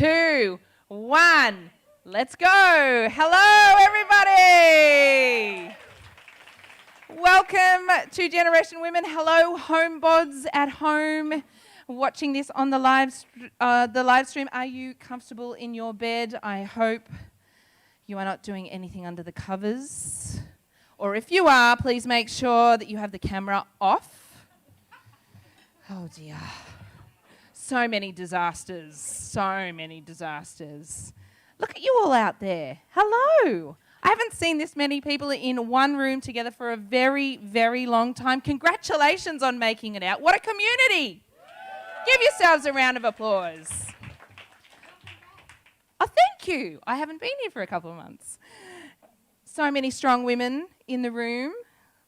2, 1. Let's go. Hello, everybody. Welcome to Generation Women. Hello, homebods at home watching this on the live stream. Are you comfortable in your bed? I hope you are not doing anything under the covers. Or if you are, please make sure that you have the camera off. Oh dear. So many disasters. So many disasters. Look at you all out there. Hello. I haven't seen this many people in one room together for a very, very long time. Congratulations on making it out. What a community. Give yourselves a round of applause. Oh, thank you. I haven't been here for a couple of months. So many strong women in the room.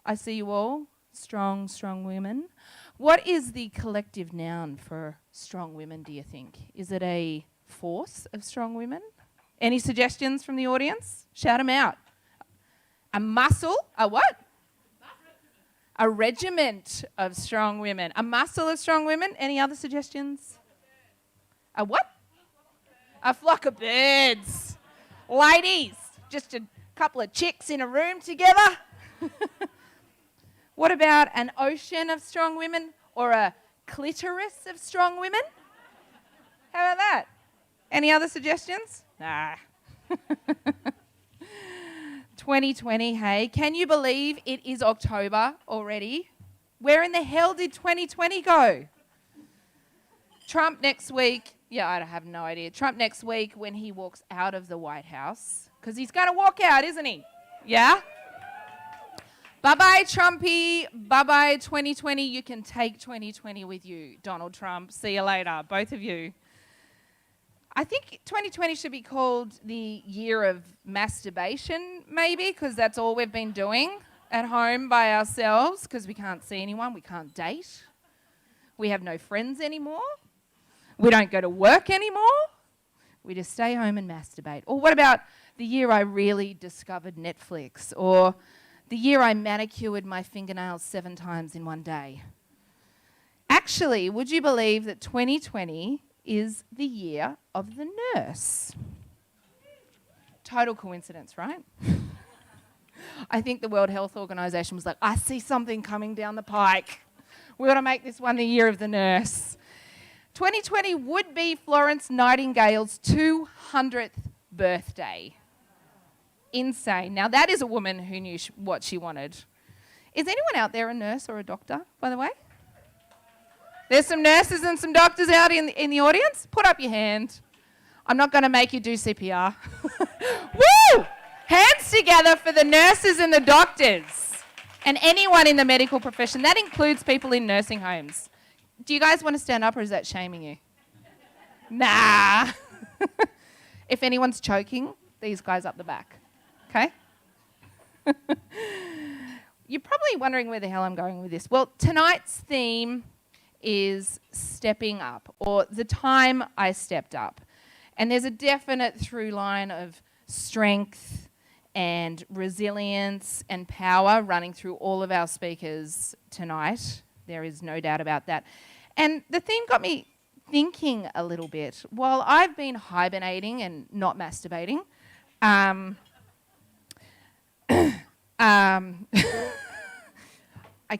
I see you all. Strong, strong women. What is the collective noun for strong women, do you think? Is it a force of strong women? Any suggestions from the audience? Shout them out. A muscle? A what? A regiment of strong women. A muscle of strong women? Any other suggestions? A what? A flock of birds. Ladies, just a couple of chicks in a room together. What about an ocean of strong women or a clitoris of strong women? How about that? Any other suggestions? Nah. 2020, hey. Can you believe it is October already? Where in the hell did 2020 go? Trump next week, I have no idea. Trump next week when he walks out of the White House, because he's going to walk out, isn't he? Yeah? Bye-bye, Trumpy. Bye-bye, 2020. You can take 2020 with you, Donald Trump. See you later, both of you. I think 2020 should be called the year of masturbation, maybe, because that's all we've been doing at home by ourselves, because we can't see anyone, we can't date. We have no friends anymore. We don't go to work anymore. We just stay home and masturbate. Or what about the year I really discovered Netflix? Or the year I manicured my fingernails 7 times in one day? Actually, would you believe that 2020 is the year of the nurse? Total coincidence, right? I think the World Health Organization was like, I see something coming down the pike. We ought to make this one the year of the nurse. 2020 would be Florence Nightingale's 200th birthday. Insane. Now, that is a woman who knew what she wanted. Is anyone out there a nurse or a doctor, by the way? There's some nurses and some doctors out in the audience. Put up your hand. I'm not going to make you do CPR. Woo! Hands together for the nurses and the doctors and anyone in the medical profession. That includes people in nursing homes. Do you guys want to stand up or is that shaming you? Nah. If anyone's choking, these guys up the back. Okay? You're probably wondering where the hell I'm going with this. Well, tonight's theme is stepping up, or the time I stepped up. And there's a definite through line of strength and resilience and power running through all of our speakers tonight. There is no doubt about that. And the theme got me thinking a little bit. While I've been hibernating and not masturbating, I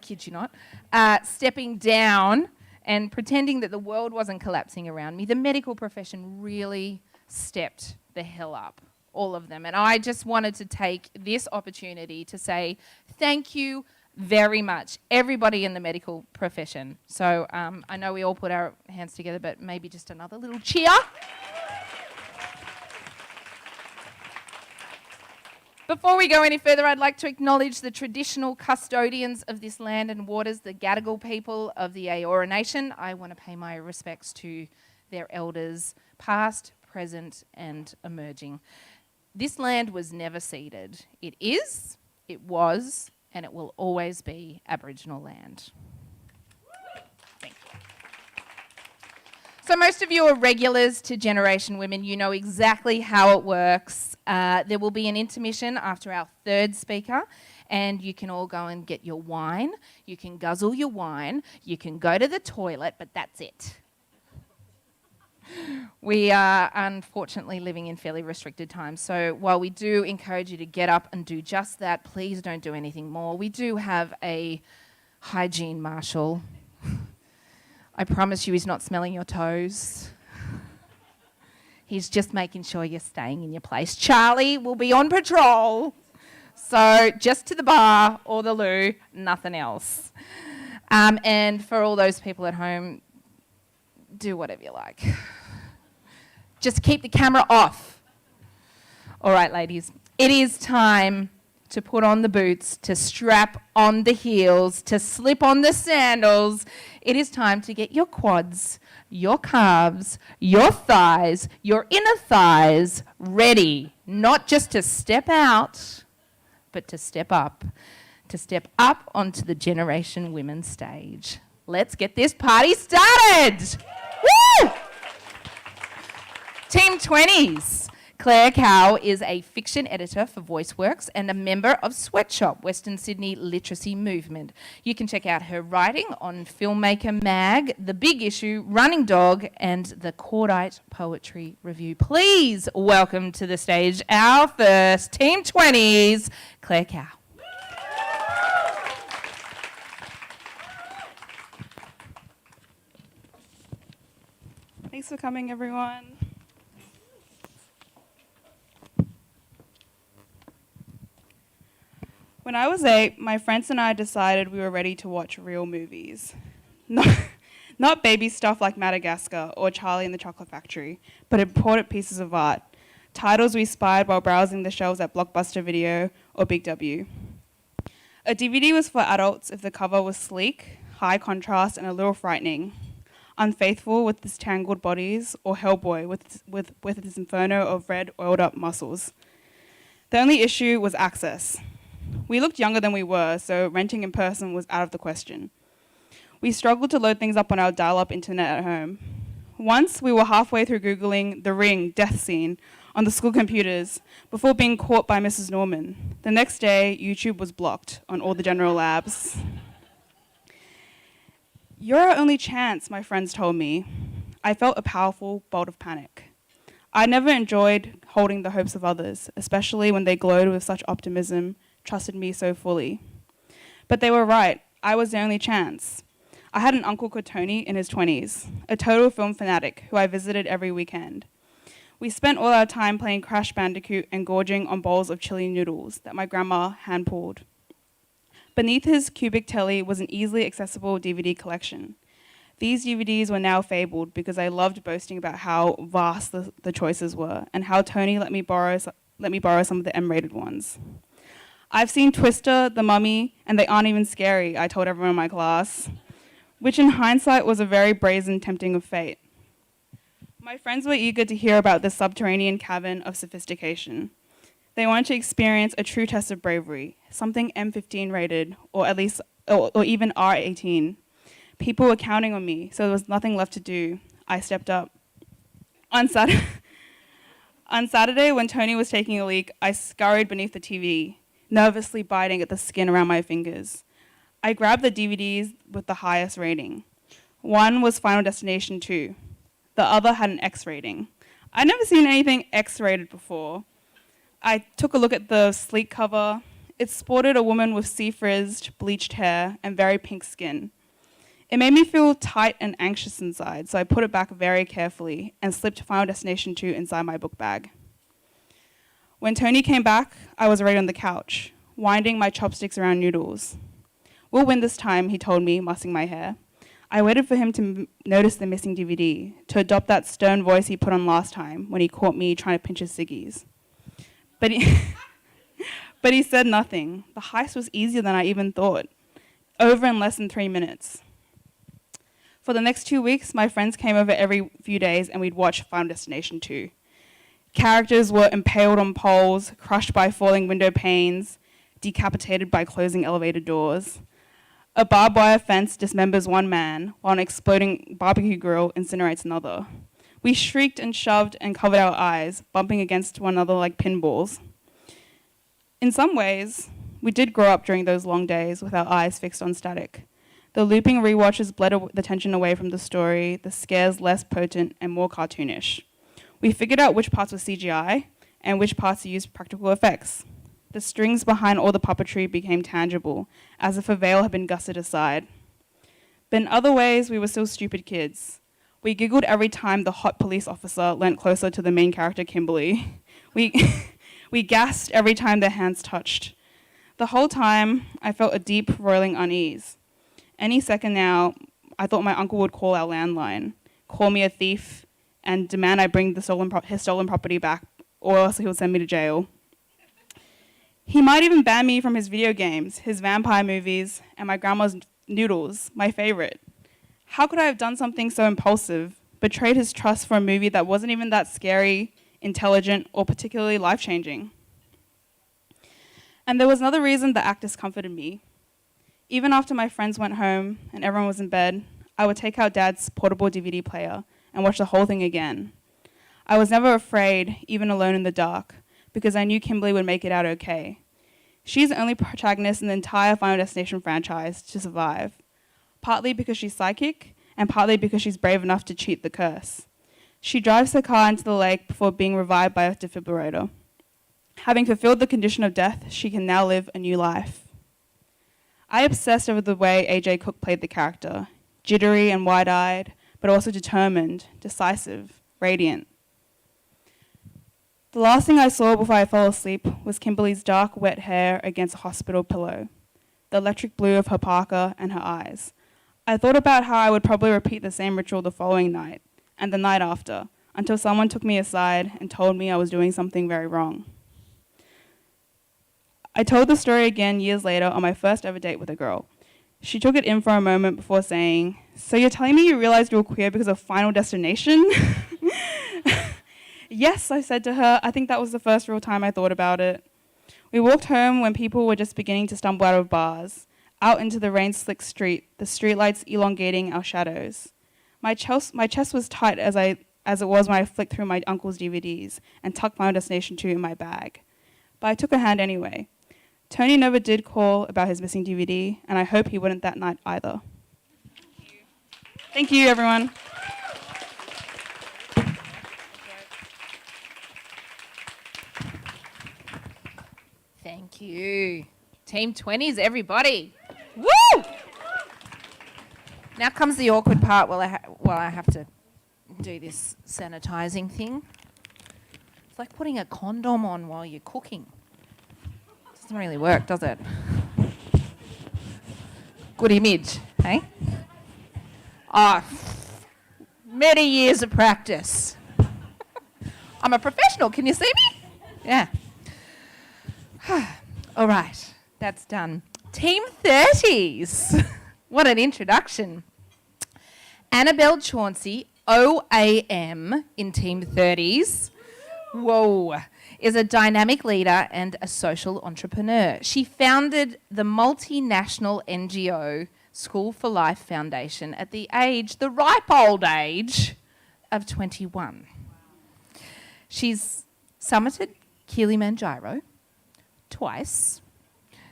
kid you not, stepping down and pretending that the world wasn't collapsing around me, the medical profession really stepped the hell up, all of them. And I just wanted to take this opportunity to say thank you very much, everybody in the medical profession. So I know we all put our hands together, but maybe just another little cheer. Before we go any further, I'd like to acknowledge the traditional custodians of this land and waters, the Gadigal people of the Eora Nation. I want to pay my respects to their elders, past, present, and emerging. This land was never ceded. It is, it was, and it will always be Aboriginal land. Thank you. So most of you are regulars to Generation Women. You know exactly how it works. There will be an intermission after our third speaker, and you can all go and get your wine. You can guzzle your wine. You can go to the toilet, but that's it. We are unfortunately living in fairly restricted times. So while we do encourage you to get up and do just that, please don't do anything more. We do have a hygiene marshal. I promise you he's not smelling your toes. He's just making sure you're staying in your place. Charlie will be on patrol. So just to the bar or the loo, nothing else. And for all those people at home, do whatever you like. Just keep the camera off. All right, ladies, it is time to put on the boots, to strap on the heels, to slip on the sandals. It is time to get your quads, your calves, your thighs, your inner thighs ready, not just to step out, but to step up onto the Generation Women stage. Let's get this party started. Woo! Team 20s. Claire Cow is a fiction editor for VoiceWorks and a member of Sweatshop, Western Sydney Literacy Movement. You can check out her writing on Filmmaker Mag, The Big Issue, Running Dog, and the Cordite Poetry Review. Please welcome to the stage our first Team 20s, Claire Cow. Thanks for coming, everyone. When I was 8, my friends and I decided we were ready to watch real movies. Not baby stuff like Madagascar or Charlie and the Chocolate Factory, but important pieces of art. Titles we spied while browsing the shelves at Blockbuster Video or Big W. A DVD was for adults if the cover was sleek, high contrast, and a little frightening. Unfaithful with his tangled bodies, or Hellboy with his inferno of red oiled up muscles. The only issue was access. We looked younger than we were, so renting in person was out of the question. We struggled to load things up on our dial-up internet at home. Once, we were halfway through Googling The Ring death scene on the school computers before being caught by Mrs. Norman. The next day, YouTube was blocked on all the general labs. You're our only chance, my friends told me. I felt a powerful bolt of panic. I never enjoyed holding the hopes of others, especially when they glowed with such optimism, trusted me so fully. But they were right. I was the only chance. I had an uncle called Tony in his 20s, a total film fanatic who I visited every weekend. We spent all our time playing Crash Bandicoot and gorging on bowls of chili noodles that my grandma hand-pulled. Beneath his cubic telly was an easily accessible DVD collection. These DVDs were now fabled because I loved boasting about how vast the choices were and how Tony let me borrow some of the M-rated ones. I've seen Twister, The Mummy, and they aren't even scary, I told everyone in my class, which in hindsight was a very brazen tempting of fate. My friends were eager to hear about this subterranean cavern of sophistication. They wanted to experience a true test of bravery, something M15 rated, or at least, or even R18. People were counting on me, so there was nothing left to do. I stepped up. On Saturday, when Tony was taking a leak, I scurried beneath the TV, nervously biting at the skin around my fingers. I grabbed the DVDs with the highest rating. One was Final Destination 2. The other had an X rating. I'd never seen anything X-rated before. I took a look at the sleek cover. It sported a woman with sea-frizzed, bleached hair and very pink skin. It made me feel tight and anxious inside, so I put it back very carefully and slipped Final Destination 2 inside my book bag. When Tony came back, I was already on the couch, winding my chopsticks around noodles. "We'll win this time," he told me, mussing my hair. I waited for him to notice the missing DVD, to adopt that stern voice he put on last time when he caught me trying to pinch his ciggies. But he said nothing. The heist was easier than I even thought. Over in less than 3 minutes. For the next 2 weeks, my friends came over every few days and we'd watch Final Destination 2. Characters were impaled on poles, crushed by falling window panes, decapitated by closing elevator doors. A barbed wire fence dismembers one man, while an exploding barbecue grill incinerates another. We shrieked and shoved and covered our eyes, bumping against one another like pinballs. In some ways, we did grow up during those long days with our eyes fixed on static. The looping rewatches bled the tension away from the story, the scares less potent and more cartoonish. We figured out which parts were CGI and which parts used practical effects. The strings behind all the puppetry became tangible, as if a veil had been gusset aside. But in other ways, we were still stupid kids. We giggled every time the hot police officer leant closer to the main character, Kimberly. We gasped every time their hands touched. The whole time, I felt a deep, roiling unease. Any second now, I thought my uncle would call our landline, call me a thief, and demand I bring his stolen property back, or else he would send me to jail. He might even ban me from his video games, his vampire movies, and my grandma's noodles, my favorite. How could I have done something so impulsive, betrayed his trust for a movie that wasn't even that scary, intelligent, or particularly life-changing? And there was another reason the act discomforted me. Even after my friends went home and everyone was in bed, I would take out Dad's portable DVD player and watch the whole thing again. I was never afraid, even alone in the dark, because I knew Kimberly would make it out okay. She's the only protagonist in the entire Final Destination franchise to survive, partly because she's psychic and partly because she's brave enough to cheat the curse. She drives her car into the lake before being revived by a defibrillator. Having fulfilled the condition of death, she can now live a new life. I obsessed over the way AJ Cook played the character, jittery and wide-eyed, but also determined, decisive, radiant. The last thing I saw before I fell asleep was Kimberly's dark, wet hair against a hospital pillow, the electric blue of her parka and her eyes. I thought about how I would probably repeat the same ritual the following night, and the night after, until someone took me aside and told me I was doing something very wrong. I told the story again years later on my first ever date with a girl. She took it in for a moment before saying, "So you're telling me you realized you were queer because of Final Destination?" Yes, I said to her. I think that was the first real time I thought about it. We walked home when people were just beginning to stumble out of bars, out into the rain-slicked street, the streetlights elongating our shadows. My chest was tight as it was when I flicked through my uncle's DVDs and tucked Final Destination 2 in my bag. But I took her hand anyway. Tony never did call about his missing DVD, and I hope he wouldn't that night either. Thank you, everyone. Thank you. Team 20s, everybody. Woo! Now comes the awkward part while I have to do this sanitizing thing. It's like putting a condom on while you're cooking. Doesn't really work, does it? Good image, hey? Many years of practice. I'm a professional, can you see me? Yeah. All right, that's done. Team 30s. What an introduction. Annabelle Chauncey, OAM in Team 30s. Whoa. Is a dynamic leader and a social entrepreneur. She founded the multinational NGO School for Life Foundation at the ripe old age of 21. She's summited Kilimanjaro twice.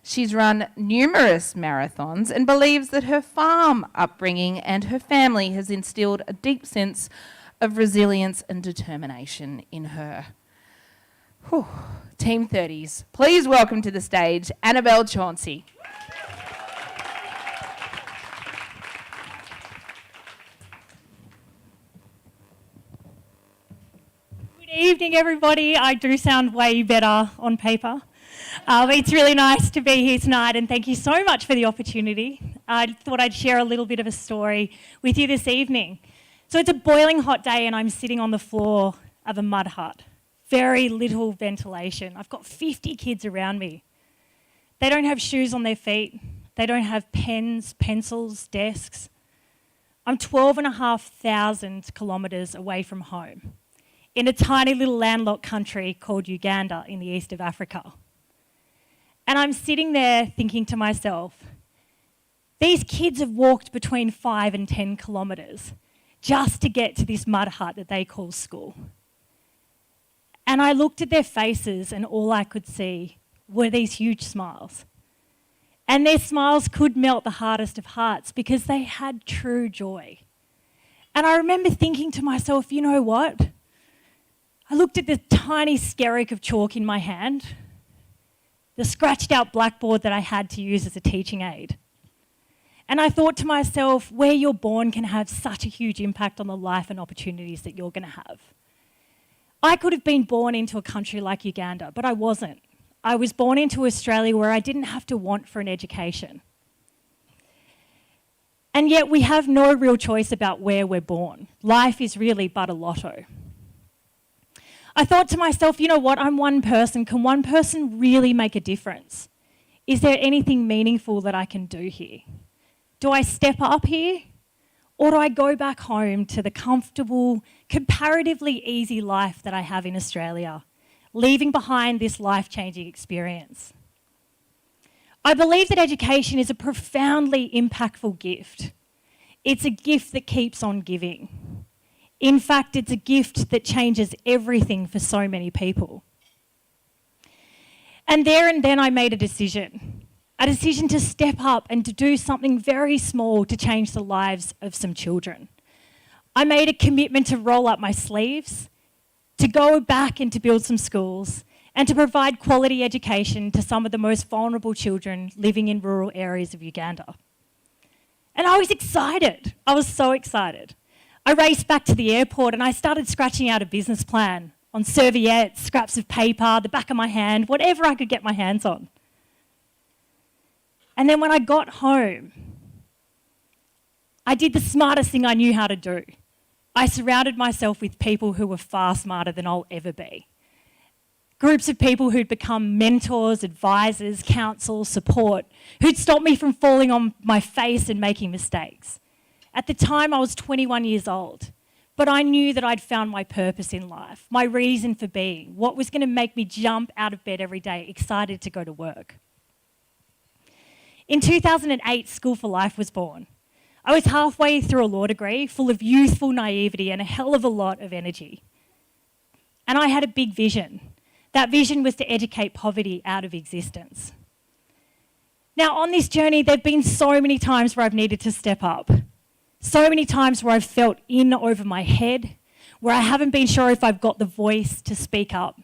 She's run numerous marathons and believes that her farm upbringing and her family has instilled a deep sense of resilience and determination in her. Whew. Team 30s, please welcome to the stage Annabelle Chauncey. Good evening, everybody. I do sound way better on paper. It's really nice to be here tonight, and thank you so much for the opportunity. I thought I'd share a little bit of a story with you this evening. So it's a boiling hot day, and I'm sitting on the floor of a mud hut. Very little ventilation. I've got 50 kids around me. They don't have shoes on their feet. They don't have pens, pencils, desks. I'm 12,500 kilometres away from home in a tiny little landlocked country called Uganda in the east of Africa. And I'm sitting there thinking to myself, these kids have walked between 5 and 10 kilometres just to get to this mud hut that they call school. And I looked at their faces and all I could see were these huge smiles. And their smiles could melt the hardest of hearts because they had true joy. And I remember thinking to myself, you know what? I looked at the tiny skerrick of chalk in my hand, the scratched out blackboard that I had to use as a teaching aid. And I thought to myself, where you're born can have such a huge impact on the life and opportunities that you're going to have. I could have been born into a country like Uganda, but I wasn't. I was born into Australia where I didn't have to want for an education. And yet we have no real choice about where we're born. Life is really but a lotto. I thought to myself, you know what, I'm one person. Can one person really make a difference? Is there anything meaningful that I can do here? Do I step up here? Or do I go back home to the comfortable, comparatively easy life that I have in Australia, leaving behind this life-changing experience? I believe that education is a profoundly impactful gift. It's a gift that keeps on giving. In fact, it's a gift that changes everything for so many people. And there and then I made a decision to step up and to do something very small to change the lives of some children. I made a commitment to roll up my sleeves, to go back and to build some schools, and to provide quality education to some of the most vulnerable children living in rural areas of Uganda. And I was excited. I was so excited. I raced back to the airport and I started scratching out a business plan on serviettes, scraps of paper, the back of my hand, whatever I could get my hands on. And then when I got home, I did the smartest thing I knew how to do. I surrounded myself with people who were far smarter than I'll ever be. Groups of people who'd become mentors, advisors, counsel, support, who'd stop me from falling on my face and making mistakes. At the time, I was 21 years old, but I knew that I'd found my purpose in life, my reason for being, what was going to make me jump out of bed every day, excited to go to work. In 2008, School for Life was born. I was halfway through a law degree, full of youthful naivety and a hell of a lot of energy. And I had a big vision. That vision was to educate poverty out of existence. Now, on this journey, there have been so many times where I've needed to step up. So many times where I've felt in over my head, where I haven't been sure if I've got the voice to speak up.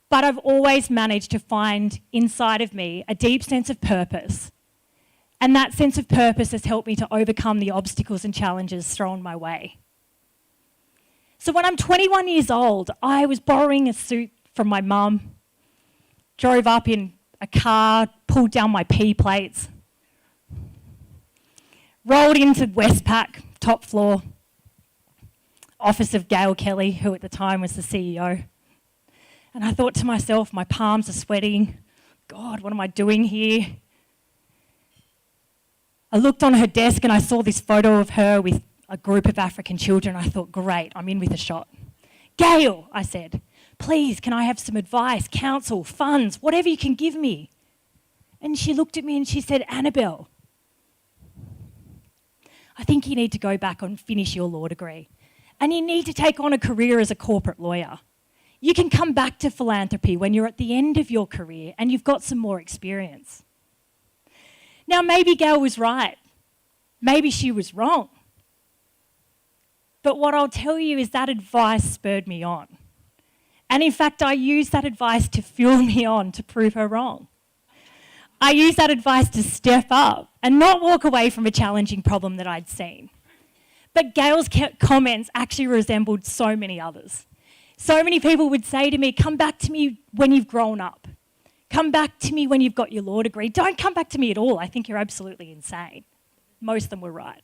But I've always managed to find inside of me a deep sense of purpose. And that sense of purpose has helped me to overcome the obstacles and challenges thrown my way. So when I'm 21 years old, I was borrowing a suit from my mum, drove up in a car, pulled down my P plates, rolled into Westpac, top floor, office of Gail Kelly, who at the time was the CEO. And I thought to myself, my palms are sweating. God, what am I doing here? I looked on her desk and I saw this photo of her with a group of African children. I thought, great, I'm in with a shot. Gail, I said, please, can I have some advice, counsel, funds, whatever you can give me? And she looked at me and she said, Annabelle, I think you need to go back and finish your law degree. And you need to take on a career as a corporate lawyer. You can come back to philanthropy when you're at the end of your career and you've got some more experience. Now, maybe Gail was right. Maybe she was wrong. But what I'll tell you is that advice spurred me on. And in fact, I used that advice to fuel me on to prove her wrong. I used that advice to step up and not walk away from a challenging problem that I'd seen. But Gail's comments actually resembled so many others. So many people would say to me, come back to me when you've grown up. Come back to me when you've got your law degree. Don't come back to me at all. I think you're absolutely insane. Most of them were right.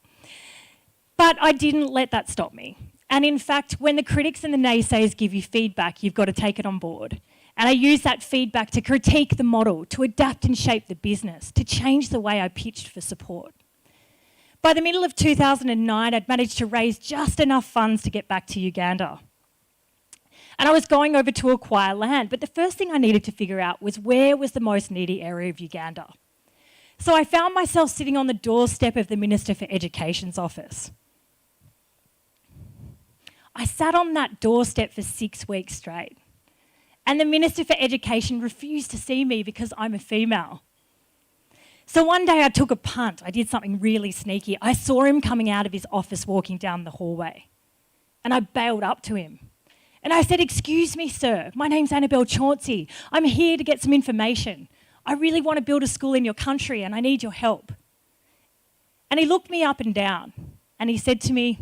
But I didn't let that stop me. And in fact, when the critics and the naysayers give you feedback, you've got to take it on board. And I use that feedback to critique the model, to adapt and shape the business, to change the way I pitched for support. By the middle of 2009, I'd managed to raise just enough funds to get back to Uganda. And I was going over to acquire land, but the first thing I needed to figure out was where was the most needy area of Uganda. So I found myself sitting on the doorstep of the Minister for Education's office. I sat on that doorstep for 6 weeks straight. And the Minister for Education refused to see me because I'm a female. So one day I took a punt. I did something really sneaky. I saw him coming out of his office walking down the hallway. And I bailed up to him. And I said, "Excuse me, sir. My name's Annabelle Chauncey. I'm here to get some information. I really want to build a school in your country and I need your help." And he looked me up and down and he said to me,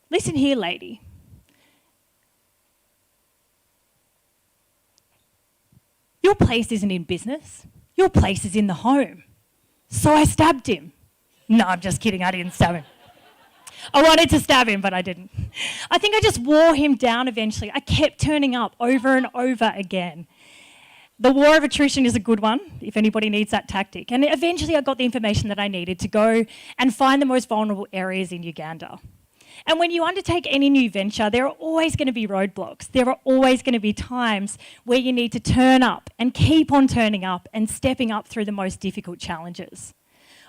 "Listen here, lady. Your place isn't in business. Your place is in the home." So I stabbed him. No, I'm just kidding. I didn't stab him. I wanted to stab him, but I didn't. I think I just wore him down eventually. I kept turning up over and over again. The war of attrition is a good one, if anybody needs that tactic. And eventually I got the information that I needed to go and find the most vulnerable areas in Uganda. And when you undertake any new venture, there are always going to be roadblocks. There are always going to be times where you need to turn up and keep on turning up and stepping up through the most difficult challenges.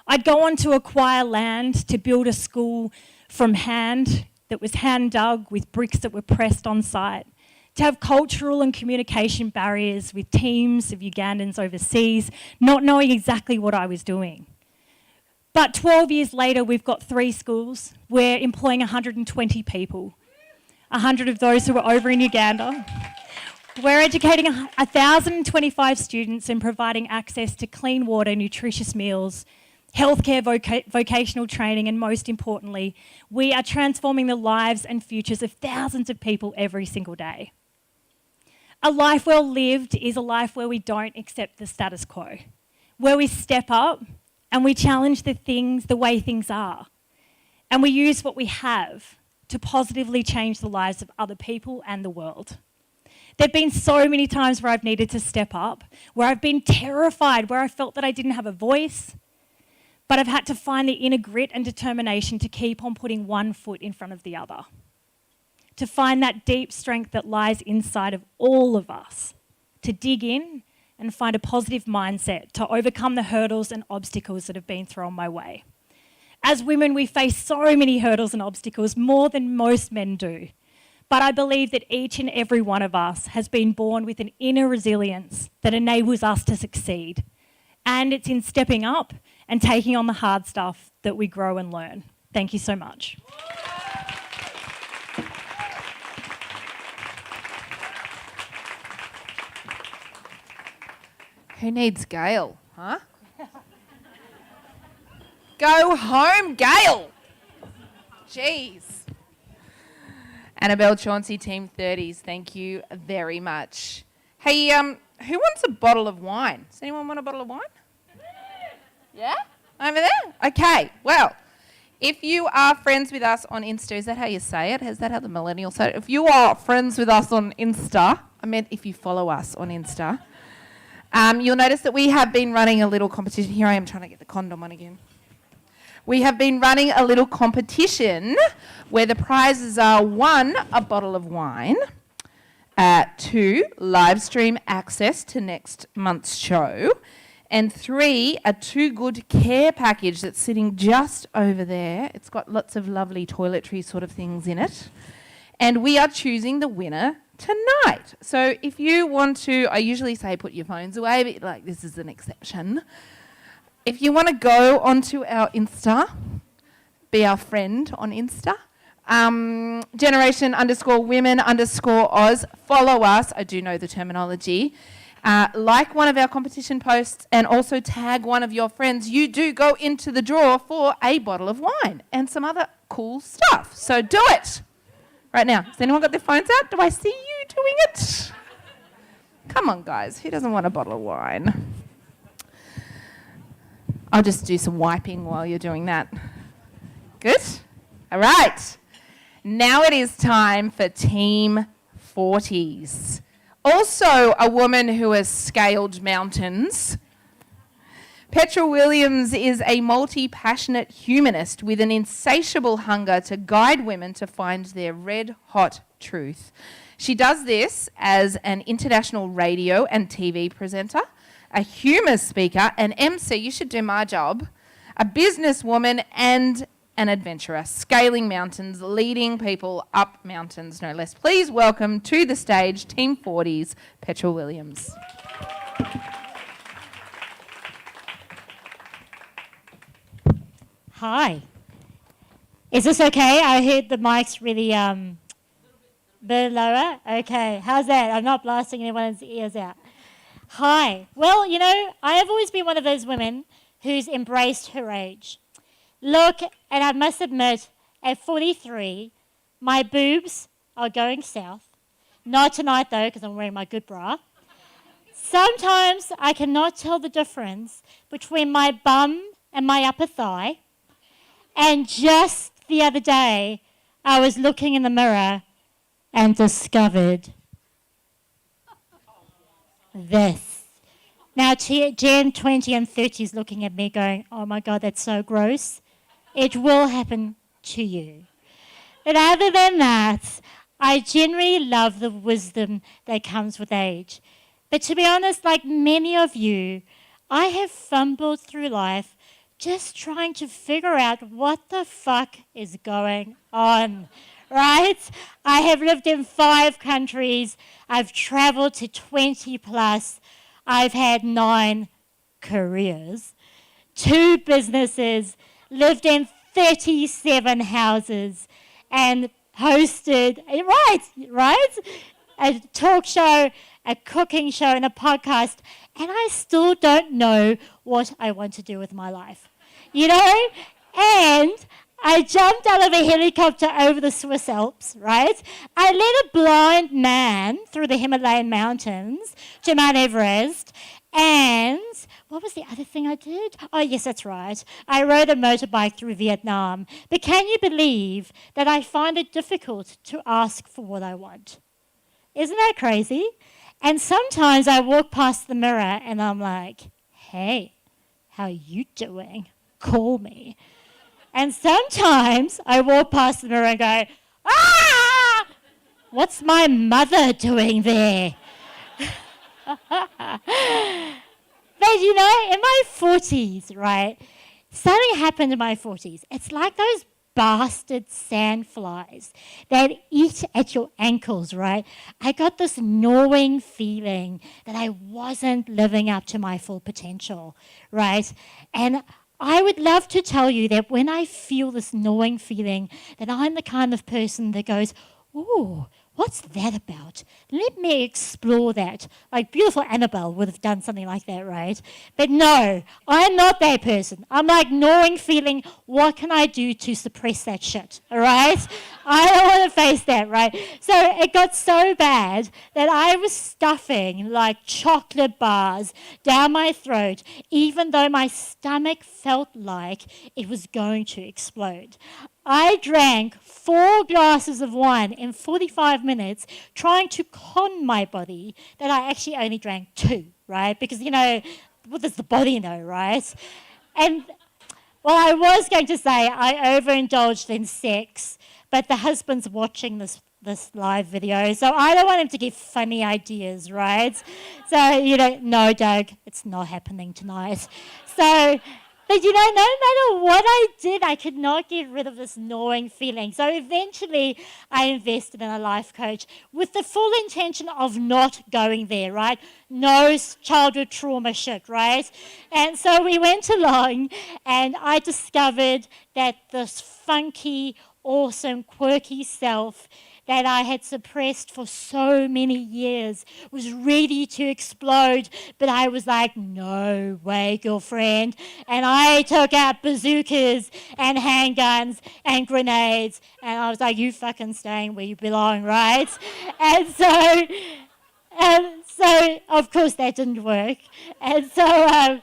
I'd go on to acquire land to build a school from hand that was hand dug with bricks that were pressed on site, to have cultural and communication barriers with teams of Ugandans overseas, not knowing exactly what I was doing. But 12 years later, we've got 3 schools. We're employing 120 people, 100 of those who are over in Uganda. We're educating 1,025 students and providing access to clean water, nutritious meals, healthcare, vocational training, and most importantly, we are transforming the lives and futures of thousands of people every single day. A life well lived is a life where we don't accept the status quo, where we step up and we challenge the way things are. And we use what we have to positively change the lives of other people and the world. There have been so many times where I've needed to step up, where I've been terrified, where I felt that I didn't have a voice, but I've had to find the inner grit and determination to keep on putting one foot in front of the other, to find that deep strength that lies inside of all of us, to dig in and find a positive mindset to overcome the hurdles and obstacles that have been thrown my way. As women, we face so many hurdles and obstacles, more than most men do. But I believe that each and every one of us has been born with an inner resilience that enables us to succeed. And it's in stepping up and taking on the hard stuff that we grow and learn. Thank you so much. Who needs Gail, huh? Go home, Gail. Jeez. Annabelle Chauncey, Team 30s, thank you very much. Hey, who wants a bottle of wine? Does anyone want a bottle of wine? Yeah? Over there? Okay, well, if you are friends with us on Insta, is that how you say it? Is that how the millennials say it? If you are friends with us on Insta, I meant if you follow us on Insta, you'll notice that we have been running a little competition. Here I am trying to get the condom on again. We have been running a little competition where the prizes are 1, a bottle of wine, 2, live stream access to next month's show, and 3, a Too Good care package that's sitting just over there. It's got lots of lovely toiletry sort of things in it. And we are choosing the winner tonight. So if you want to, I usually say put your phones away, but like this is an exception. If you want to go onto our Insta, be our friend on Insta, generation_women_Oz, follow us, I do know the terminology, like one of our competition posts and also tag one of your friends. You do go into the draw for a bottle of wine and some other cool stuff. So do it right now. Has anyone got their phones out? Do I see you doing it? Come on, guys. Who doesn't want a bottle of wine? I'll just do some wiping while you're doing that. Good? All right. Now it is time for Team 40s. Also a woman who has scaled mountains. Petra Williams is a multi-passionate humanist with an insatiable hunger to guide women to find their red-hot truth. She does this as an international radio and TV presenter, a humour speaker, an MC, you should do my job, a businesswoman and an adventurer, scaling mountains, leading people up mountains, no less. Please welcome to the stage Team 40's Petra Williams. Hi. Is this okay? I heard the mic's really bit lower. Okay, how's that? I'm not blasting anyone's ears out. Hi. Well, you know, I have always been one of those women who's embraced her age. Look, and I must admit, at 43, my boobs are going south. Not tonight though, because I'm wearing my good bra. Sometimes I cannot tell the difference between my bum and my upper thigh. And just the other day, I was looking in the mirror and discovered this. Now, Jen, 20 and 30 is looking at me going, oh my God, that's so gross. It will happen to you. But other than that, I generally love the wisdom that comes with age. But to be honest, like many of you, I have fumbled through life just trying to figure out what the fuck is going on, right? I have lived in 5 countries. I've traveled to 20 plus. I've had 9 careers, 2 businesses, lived in 37 houses, and hosted, right? A talk show, a cooking show, and a podcast, and I still don't know what I want to do with my life. You know? And I jumped out of a helicopter over the Swiss Alps, right? I led a blind man through the Himalayan mountains to Mount Everest, and what was the other thing I did? Oh, yes, that's right. I rode a motorbike through Vietnam. But can you believe that I find it difficult to ask for what I want? Isn't that crazy? And sometimes I walk past the mirror and I'm like, hey, how you doing? Call me. And sometimes I walk past the mirror and go, ah! What's my mother doing there? But you know, in my 40s, right, something happened in my 40s. It's like those bastard sandflies that eat at your ankles, right? I got this gnawing feeling that I wasn't living up to my full potential, right? And I would love to tell you that when I feel this gnawing feeling, that I'm the kind of person that goes, ooh, what's that about? Let me explore that. Like beautiful Annabelle would have done something like that, right? But no, I'm not that person. I'm like gnawing feeling, what can I do to suppress that shit, all right? I don't want to face that, right? So it got so bad that I was stuffing like chocolate bars down my throat, even though my stomach felt like it was going to explode. I drank 4 glasses of wine in 45 minutes, trying to con my body that I actually only drank 2, right? Because, you know, what does the body know, right? And, well, I was going to say I overindulged in sex, but the husband's watching this live video, so I don't want him to get funny ideas, right? So, you know, no, Doug, it's not happening tonight. So, but you know, no matter what I did, I could not get rid of this gnawing feeling. So eventually I invested in a life coach with the full intention of not going there, right? No childhood trauma shit, right? And so we went along and I discovered that this funky, awesome, quirky self that I had suppressed for so many years was ready to explode, but I was like, no way, girlfriend. And I took out bazookas and handguns and grenades, and I was like, you fucking staying where you belong, right? And so, of course, that didn't work. And so,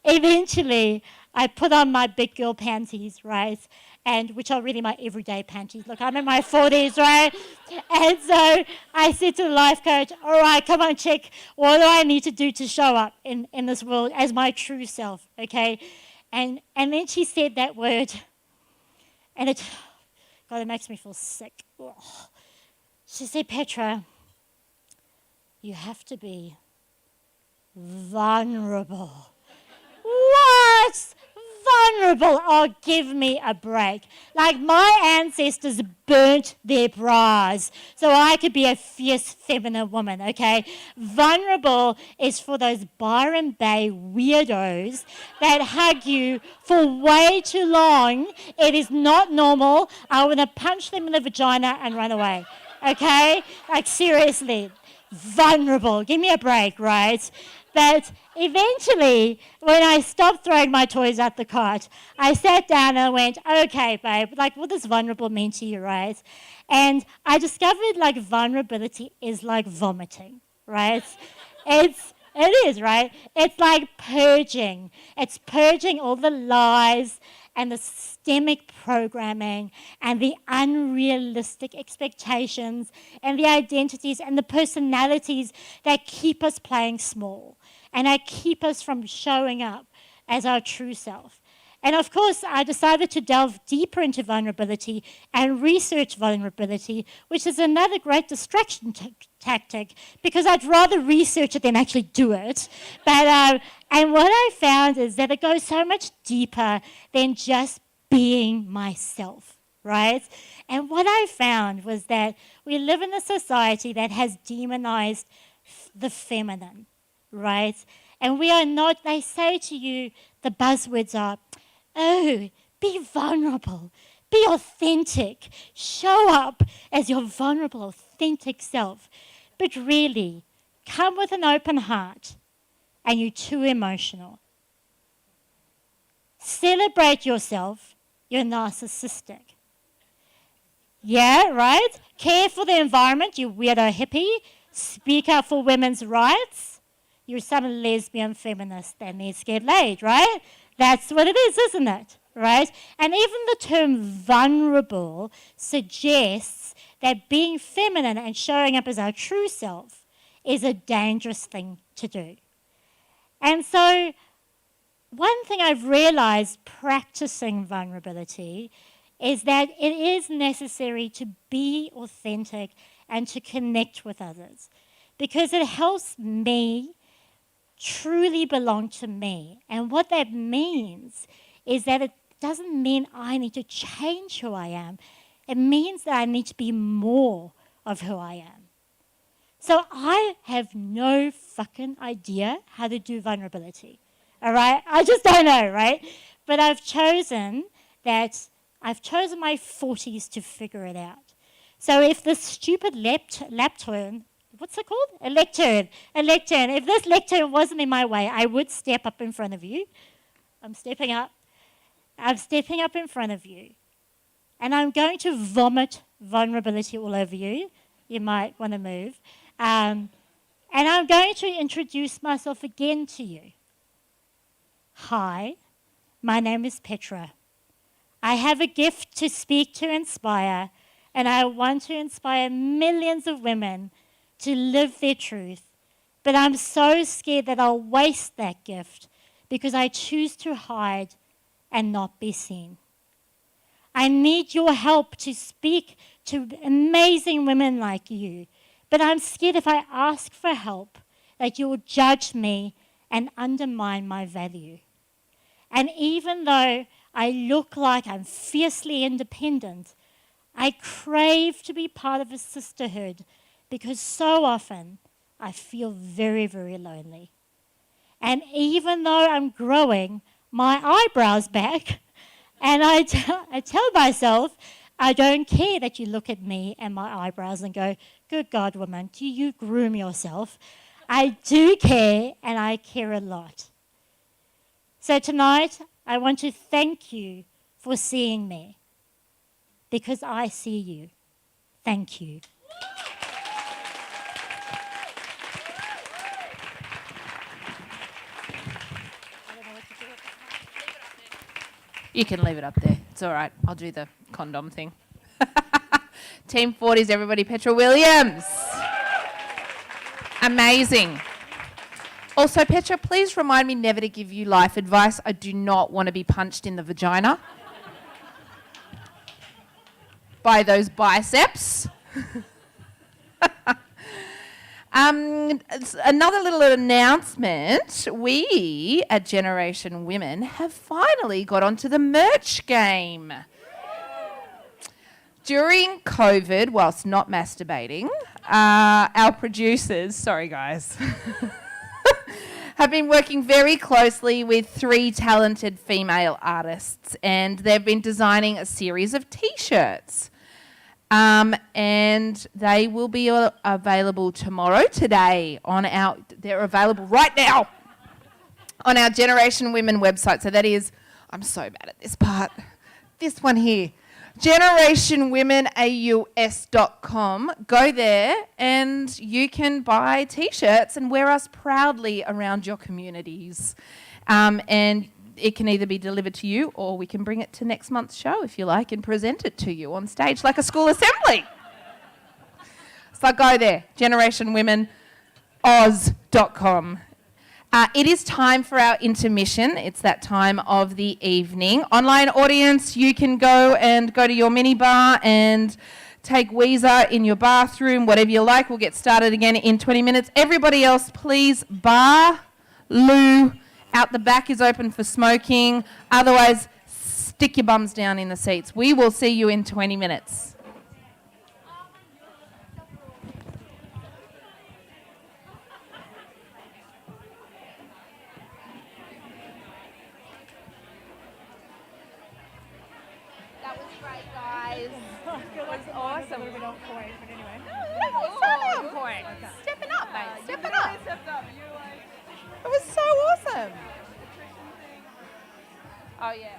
eventually, I put on my big girl panties, right? And which are really my everyday panties. Look, I'm in my 40s, right? And so I said to the life coach, all right, come on, chick, what do I need to do to show up in this world as my true self, okay? And then she said that word, and God, it makes me feel sick. Ugh. She said, Petra, you have to be vulnerable. What? vulnerable. Oh, give me a break. Like my ancestors burnt their bras so I could be a fierce feminine woman, okay? Vulnerable is for those Byron Bay weirdos that hug you for way too long. It is not normal. I want to punch them in the vagina and run away, okay? Like seriously, vulnerable. Give me a break, right? But eventually, when I stopped throwing my toys at the cart, I sat down and went, okay, babe, like, what does vulnerable mean to you, right? And I discovered, like, vulnerability is like vomiting, right? It is, right? It's like purging. It's purging all the lies and the systemic programming and the unrealistic expectations and the identities and the personalities that keep us playing small and that keep us from showing up as our true self. And of course, I decided to delve deeper into vulnerability and research vulnerability, which is another great distraction tactic because I'd rather research it than actually do it. But and what I found is that it goes so much deeper than just being myself, right? And what I found was that we live in a society that has demonized the feminine, right? And we are not, they say to you, the buzzwords are, oh, be vulnerable, be authentic, show up as your vulnerable, authentic self. But really, come with an open heart and you're too emotional. Celebrate yourself, you're narcissistic. Yeah, right? Care for the environment, you weirdo hippie. Speak up for women's rights, you're some lesbian feminist that needs to get laid, right? That's what it is, isn't it? Right? And even the term vulnerable suggests that being feminine and showing up as our true self is a dangerous thing to do. And so, one thing I've realized practicing vulnerability is that it is necessary to be authentic and to connect with others because it helps me truly belong to me. And what that means is that it doesn't mean I need to change who I am. It means that I need to be more of who I am. So I have no fucking idea how to do vulnerability. All right? I just don't know, right? But I've chosen my 40s to figure it out. So if this stupid lectern, what's it called? A lectern. If this lectern wasn't in my way, I would step up in front of you. I'm stepping up in front of you. And I'm going to vomit vulnerability all over you. You might want to move. And I'm going to introduce myself again to you. Hi, my name is Petra. I have a gift to speak to inspire, and I want to inspire millions of women to live their truth. But I'm so scared that I'll waste that gift because I choose to hide and not be seen. I need your help to speak to amazing women like you, but I'm scared if I ask for help that you'll judge me and undermine my value. And even though I look like I'm fiercely independent, I crave to be part of a sisterhood because so often I feel very, very lonely. And even though I'm growing my eyebrows back, and I tell myself, I don't care that you look at me and my eyebrows and go, good God, woman, do you groom yourself? I do care, and I care a lot. So tonight, I want to thank you for seeing me, because I see you. Thank you. You can leave it up there. It's all right. I'll do the condom thing. Team 40s, everybody. Petra Williams. Amazing. Also, Petra, please remind me never to give you life advice. I do not want to be punched in the vagina by those biceps. Another little announcement. We at Generation Women have finally got onto the merch game. During COVID, whilst not masturbating, our producers, sorry guys, have been working very closely with 3 talented female artists, and they've been designing a series of t-shirts. And they will be available today they're available right now on our Generation Women website. So that is, I'm so bad at this part, this one here, generationwomenaus.com. Go there and you can buy t-shirts and wear us proudly around your communities. And it can either be delivered to you or we can bring it to next month's show if you like and present it to you on stage like a school assembly. So go there, generationwomenaus.com. It is time for our intermission. It's that time of the evening. Online audience, you can go to your minibar and take Weezer in your bathroom, whatever you like. We'll get started again in 20 minutes. Everybody else, please, bar, loo, out the back is open for smoking. Otherwise, stick your bums down in the seats. We will see you in 20 minutes. That was great, guys. It was awesome. It was totally on point. Stepping up, mate. Stepping up. It was so awesome. Oh, yeah.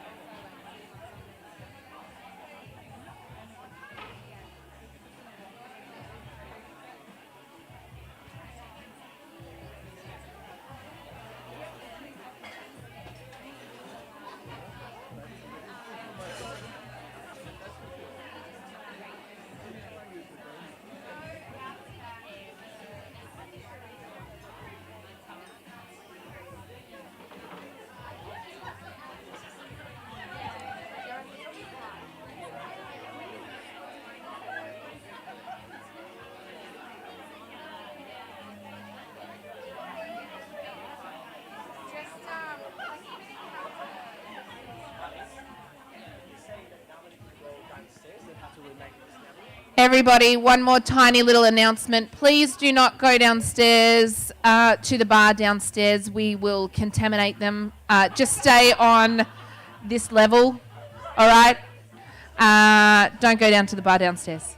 Everybody, one more tiny little announcement. Please do not go downstairs to the bar downstairs. We will contaminate them. Just stay on this level, all right? Don't go down to the bar downstairs.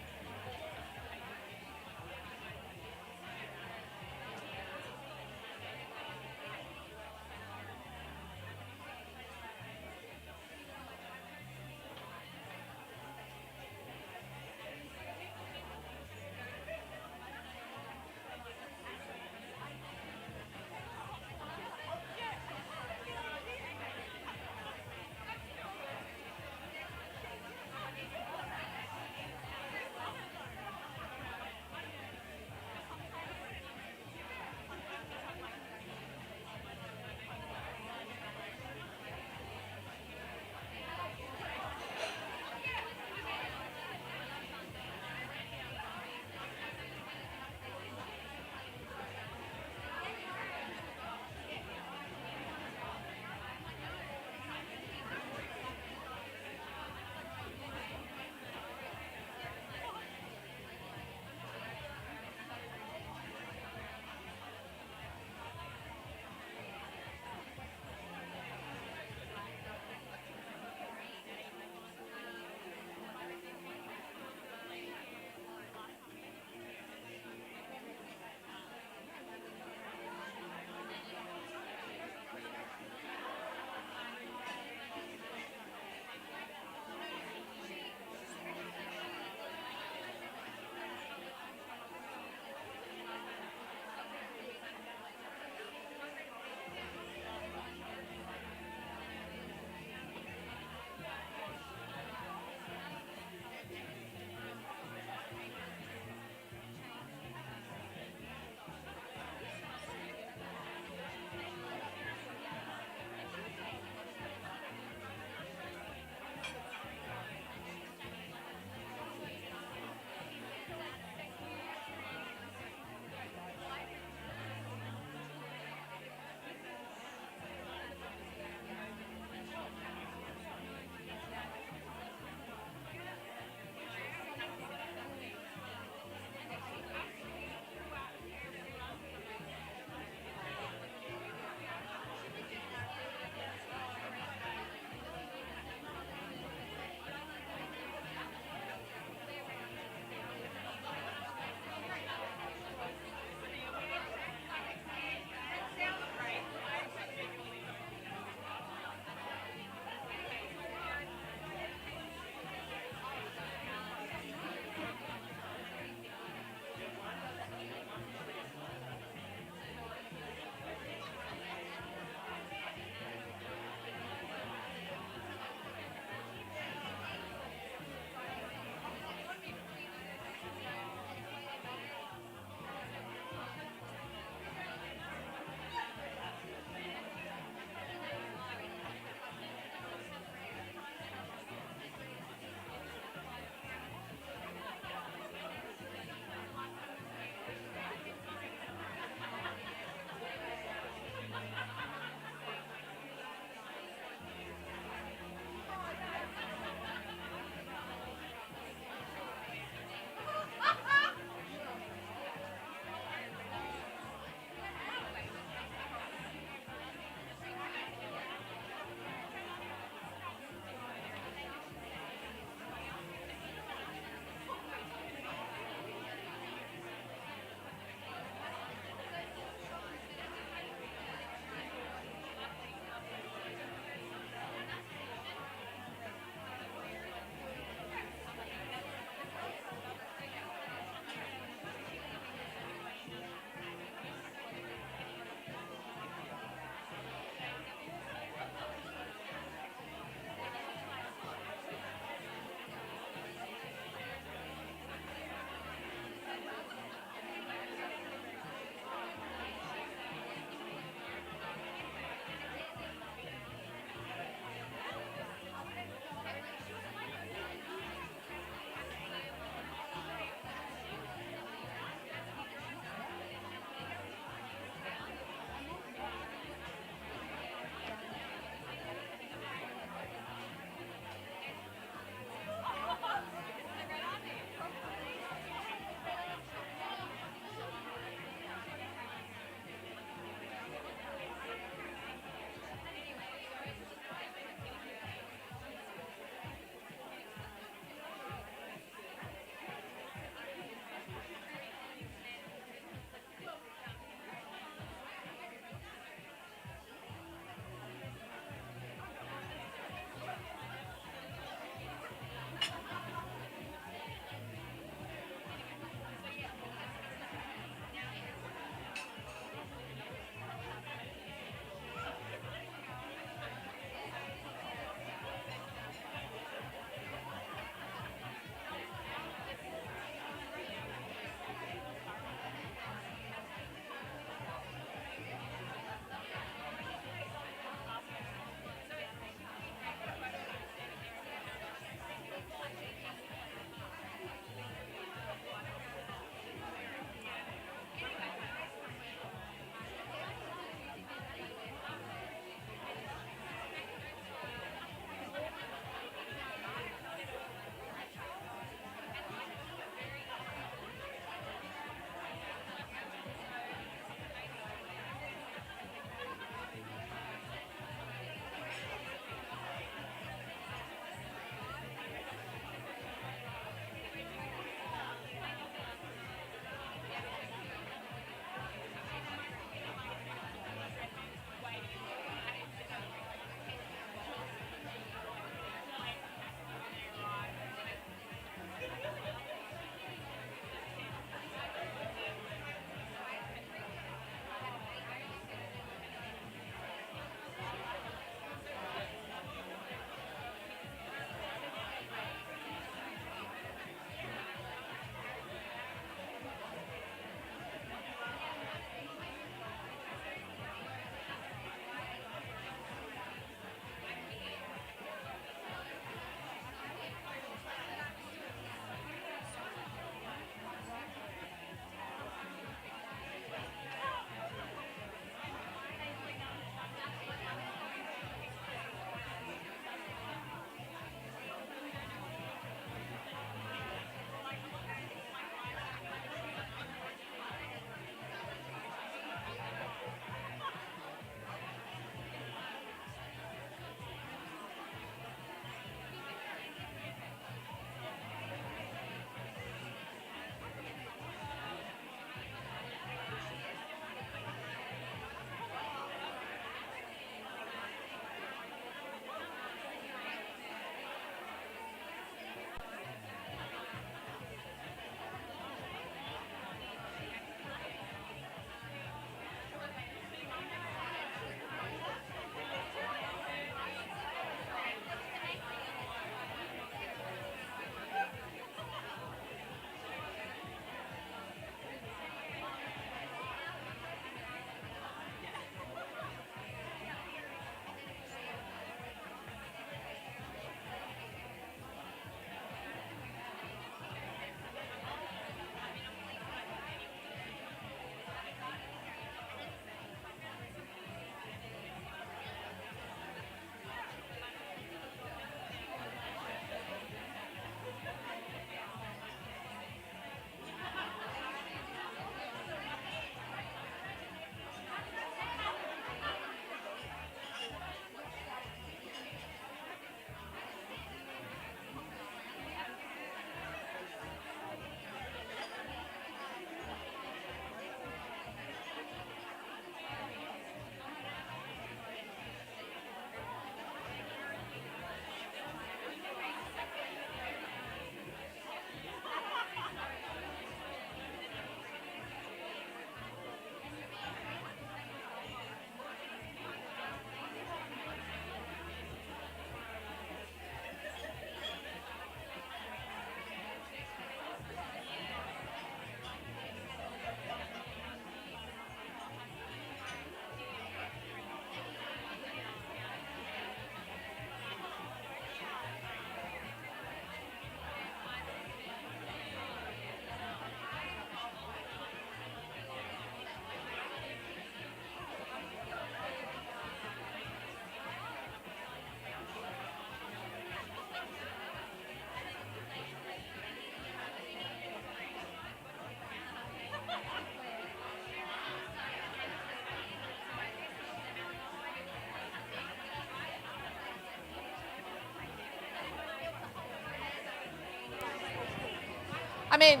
I mean,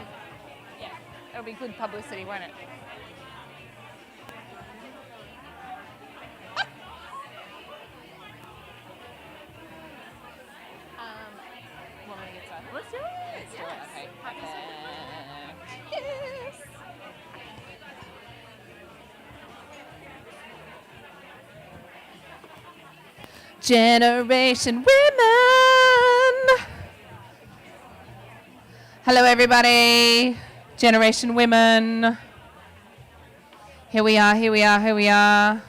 yeah, it'll be good publicity, won't it? Want me to get started? Let's do it. Let's do it. Okay. Perfect. Yes. Generation Women. Hello, everybody. Generation Women. Here we are, here we are, here we are.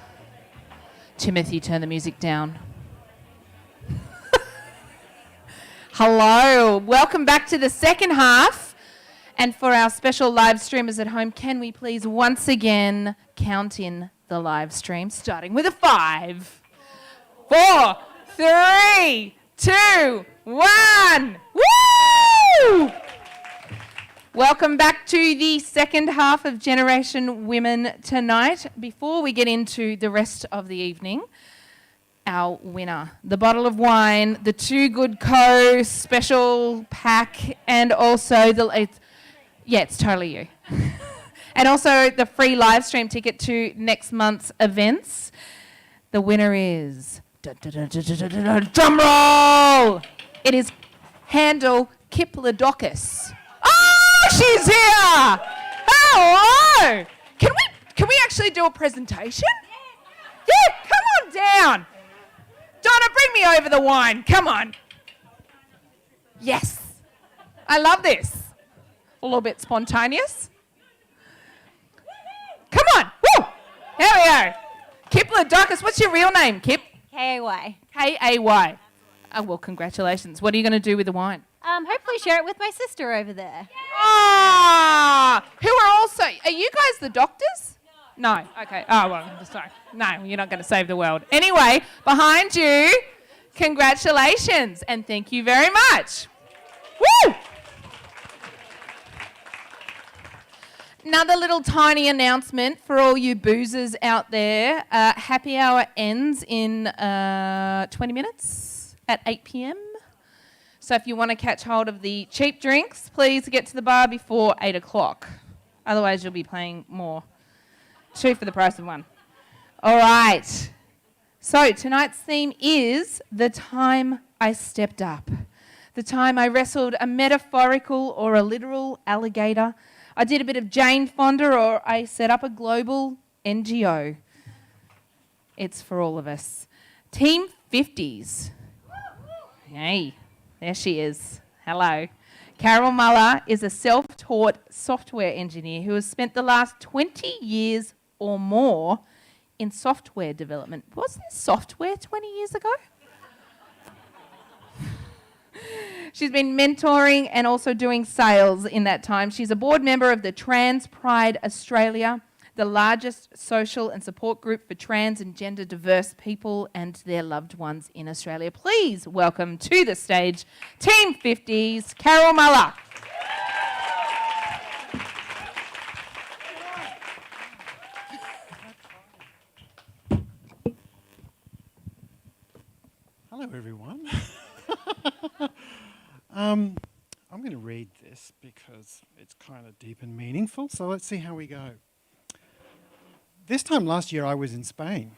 Timothy, turn the music down. Hello, welcome back to the second half. And for our special live streamers at home, can we please once again count in the live stream, starting with a 5, 4, 3, 2, 1. Woo! Welcome back to the second half of Generation Women tonight. Before we get into the rest of the evening, our winner, the bottle of wine, the Too Good Co. special pack, and also it's totally you. And also the free live stream ticket to next month's events. The winner is, drum roll! It is Handel Kiplodocus. Oh, she's here! Hello! Can we actually do a presentation? Yeah, come on down. Donna, bring me over the wine. Come on. Yes. I love this. A little bit spontaneous. Come on. Woo! Here we go. Kiplodocus. What's your real name, Kip? K-A-Y. K-A-Y. Oh, well, congratulations. What are you going to do with the wine? Hopefully share it with my sister over there. Ah! Who are also... Are you guys the doctors? No. Okay. Oh, well, sorry. No, you're not going to save the world. Anyway, behind you, congratulations and thank you very much. Woo! Another little tiny announcement for all you boozers out there. Happy hour ends in 20 minutes at 8 p.m. So if you want to catch hold of the cheap drinks, please get to the bar before 8 o'clock. Otherwise, you'll be paying more. 2 for the price of 1. All right. So tonight's theme is the time I stepped up. The time I wrestled a metaphorical or a literal alligator. I did a bit of Jane Fonda, or I set up a global NGO. It's for all of us. Team 50s. Hey, there she is. Hello. Carol Muller is a self-taught software engineer who has spent the last 20 years or more in software development. Wasn't software 20 years ago? She's been mentoring and also doing sales in that time. She's a board member of the Trans Pride Australia, the largest social and support group for trans and gender diverse people and their loved ones in Australia. Please welcome to the stage Team 50's Carol Muller. Hello, everyone. I'm going to read this because it's kind of deep and meaningful, so let's see how we go. This time last year, I was in Spain.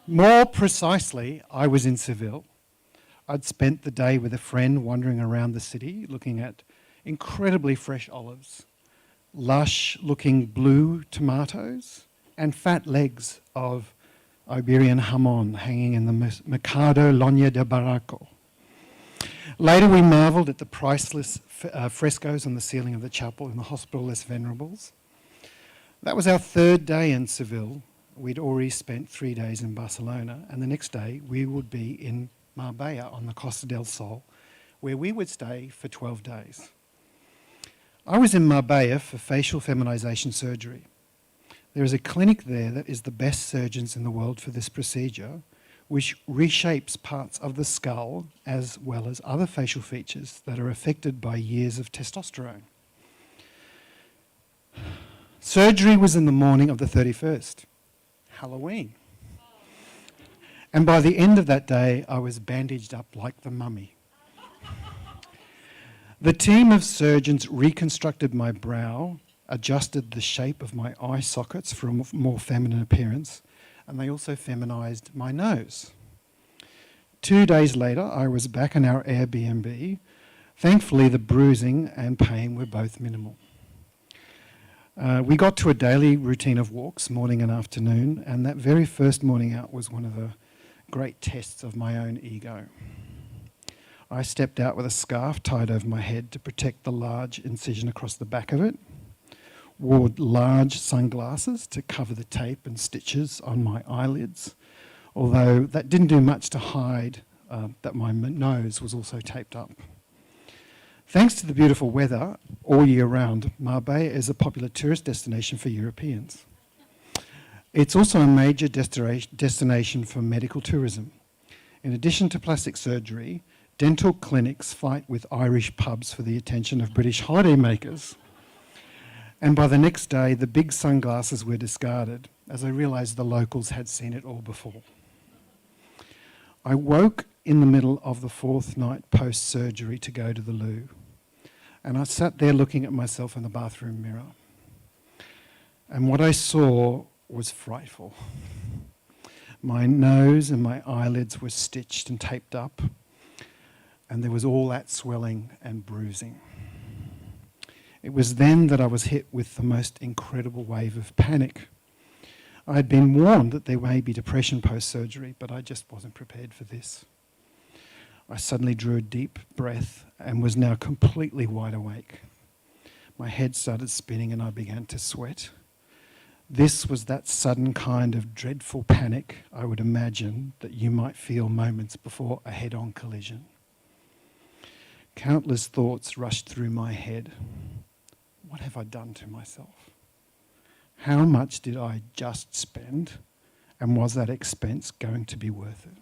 More precisely, I was in Seville. I'd spent the day with a friend wandering around the city, looking at incredibly fresh olives, lush-looking blue tomatoes, and fat legs of Iberian jamón hanging in the Mercado Loña de Barraco. Later, we marvelled at the priceless frescoes on the ceiling of the chapel in the Hospital Les Venerables. That was our 3rd day in Seville. We'd already spent 3 days in Barcelona, and the next day we would be in Marbella on the Costa del Sol, where we would stay for 12 days. I was in Marbella for facial feminization surgery. There is a clinic there that is the best surgeons in the world for this procedure, which reshapes parts of the skull as well as other facial features that are affected by years of testosterone. Surgery was in the morning of the 31st, Halloween. And by the end of that day, I was bandaged up like the mummy. The team of surgeons reconstructed my brow, adjusted the shape of my eye sockets for a more feminine appearance, and they also feminized my nose. 2 days later, I was back in our Airbnb. Thankfully, the bruising and pain were both minimal. We got to a daily routine of walks, morning and afternoon, and that very first morning out was one of the great tests of my own ego. I stepped out with a scarf tied over my head to protect the large incision across the back of it, wore large sunglasses to cover the tape and stitches on my eyelids, although that didn't do much to hide that my nose was also taped up. Thanks to the beautiful weather all year round, Marbella is a popular tourist destination for Europeans. It's also a major destination for medical tourism. In addition to plastic surgery, dental clinics fight with Irish pubs for the attention of British holidaymakers. And by the next day, the big sunglasses were discarded, as I realised the locals had seen it all before. I woke in the middle of the fourth night post-surgery to go to the loo. And I sat there looking at myself in the bathroom mirror. And what I saw was frightful. My nose and my eyelids were stitched and taped up, and there was all that swelling and bruising. It was then that I was hit with the most incredible wave of panic. I had been warned that there may be depression post-surgery, but I just wasn't prepared for this. I suddenly drew a deep breath and was now completely wide awake. My head started spinning and I began to sweat. This was that sudden kind of dreadful panic I would imagine that you might feel moments before a head-on collision. Countless thoughts rushed through my head. What have I done to myself? How much did I just spend? And was that expense going to be worth it?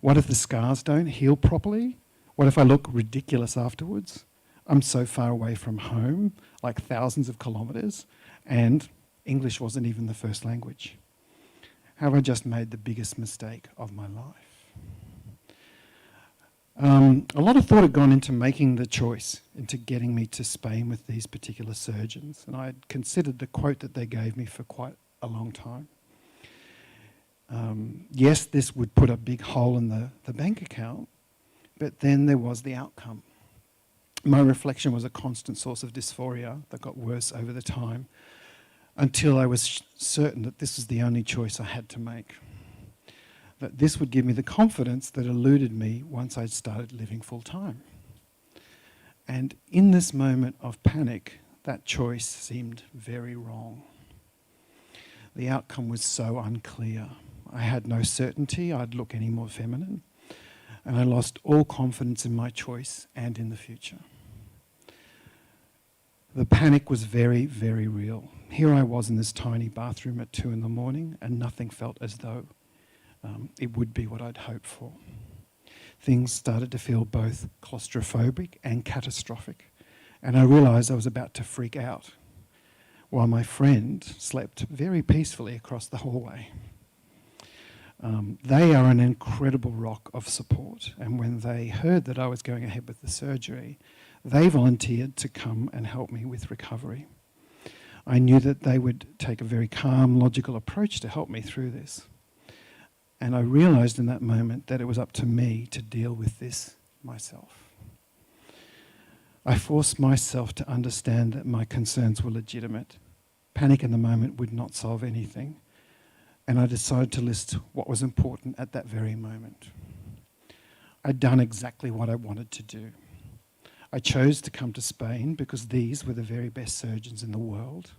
What if the scars don't heal properly? What if I look ridiculous afterwards? I'm so far away from home, like thousands of kilometres, and English wasn't even the first language. Have I just made the biggest mistake of my life? A lot of thought had gone into making the choice, into getting me to Spain with these particular surgeons, and I had considered the quote that they gave me for quite a long time. Yes, this would put a big hole in the bank account, but then there was the outcome. My reflection was a constant source of dysphoria that got worse over the time until I was certain that this was the only choice I had to make. That this would give me the confidence that eluded me once I'd started living full time. And in this moment of panic, that choice seemed very wrong. The outcome was so unclear. I had no certainty I'd look any more feminine, and I lost all confidence in my choice and in the future. The panic was very, very real. Here I was in this tiny bathroom at 2 a.m, and nothing felt as though it would be what I'd hoped for. Things started to feel both claustrophobic and catastrophic, and I realised I was about to freak out, while my friend slept very peacefully across the hallway. They are an incredible rock of support, and when they heard that I was going ahead with the surgery, they volunteered to come and help me with recovery. I knew that they would take a very calm, logical approach to help me through this. And I realised in that moment that it was up to me to deal with this myself. I forced myself to understand that my concerns were legitimate. Panic in the moment would not solve anything. And I decided to list what was important at that very moment. I'd done exactly what I wanted to do. I chose to come to Spain because these were the very best surgeons in the world.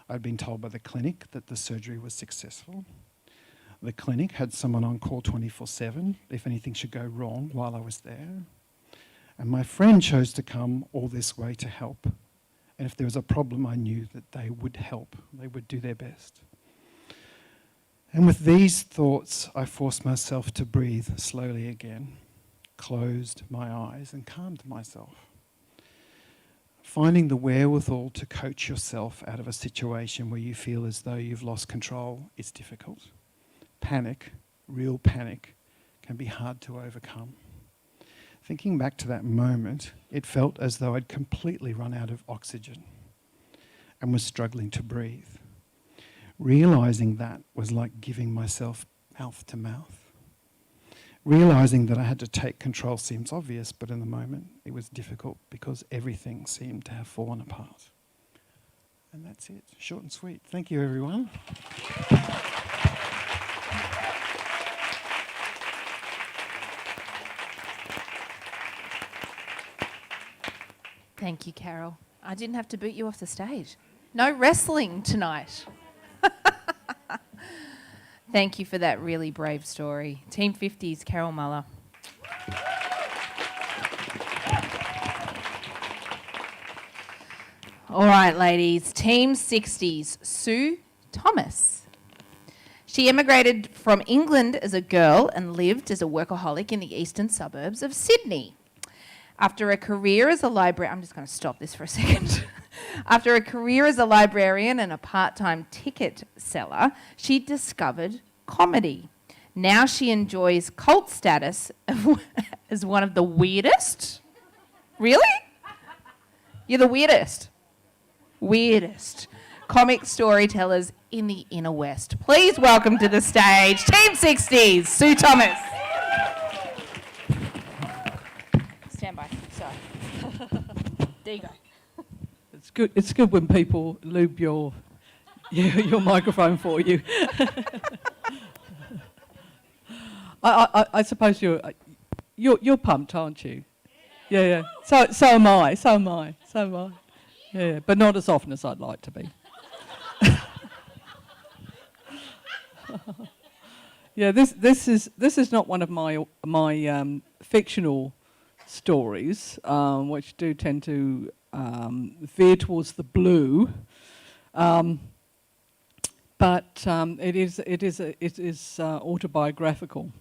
I'd been told by the clinic that the surgery was successful. The clinic had someone on call 24/7 if anything should go wrong while I was there. And my friend chose to come all this way to help. And if there was a problem, I knew that they would help. They would do their best. And with these thoughts, I forced myself to breathe slowly again, closed my eyes and calmed myself. Finding the wherewithal to coach yourself out of a situation where you feel as though you've lost control is difficult. Panic, real panic, can be hard to overcome. Thinking back to that moment, it felt as though I'd completely run out of oxygen and was struggling to breathe. Realising that was like giving myself mouth to mouth. Realising that I had to take control seems obvious, but in the moment it was difficult because everything seemed to have fallen apart. And that's it, short and sweet. Thank you, everyone. Thank you, Carol. I didn't have to boot you off the stage. No wrestling tonight. Thank you for that really brave story. Team 50's Carol Muller. All right, ladies. Team 60's Sue Thomas. She emigrated from England as a girl and lived as a workaholic in the eastern suburbs of Sydney. After a career as a librarian, I'm just going to stop this for a second. After a career as a librarian and a part-time ticket seller, she discovered comedy. Now she enjoys cult status as one of the weirdest. Really? You're the weirdest. Weirdest comic storytellers in the inner west. Please welcome to the stage Team 60's Sue Thomas. Stand by. Sorry. There you go. It's good when people lube your microphone for you. I suppose you're pumped, aren't you? Yeah. So am I. Yeah, but not as often as I'd like to be. Yeah, this is not one of my fictional stories, which do tend to veer towards the blue, but it is autobiographical.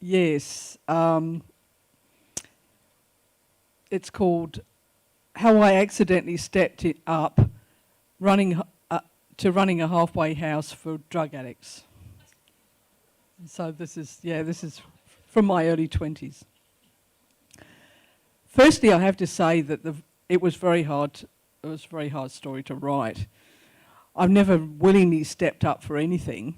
Yes, it's called "How I Accidentally Stepped It Up, Running a Halfway House for Drug Addicts." So this is from my early 20s. Firstly, I have to say that it was very hard. It was a very hard story to write. I've never willingly stepped up for anything.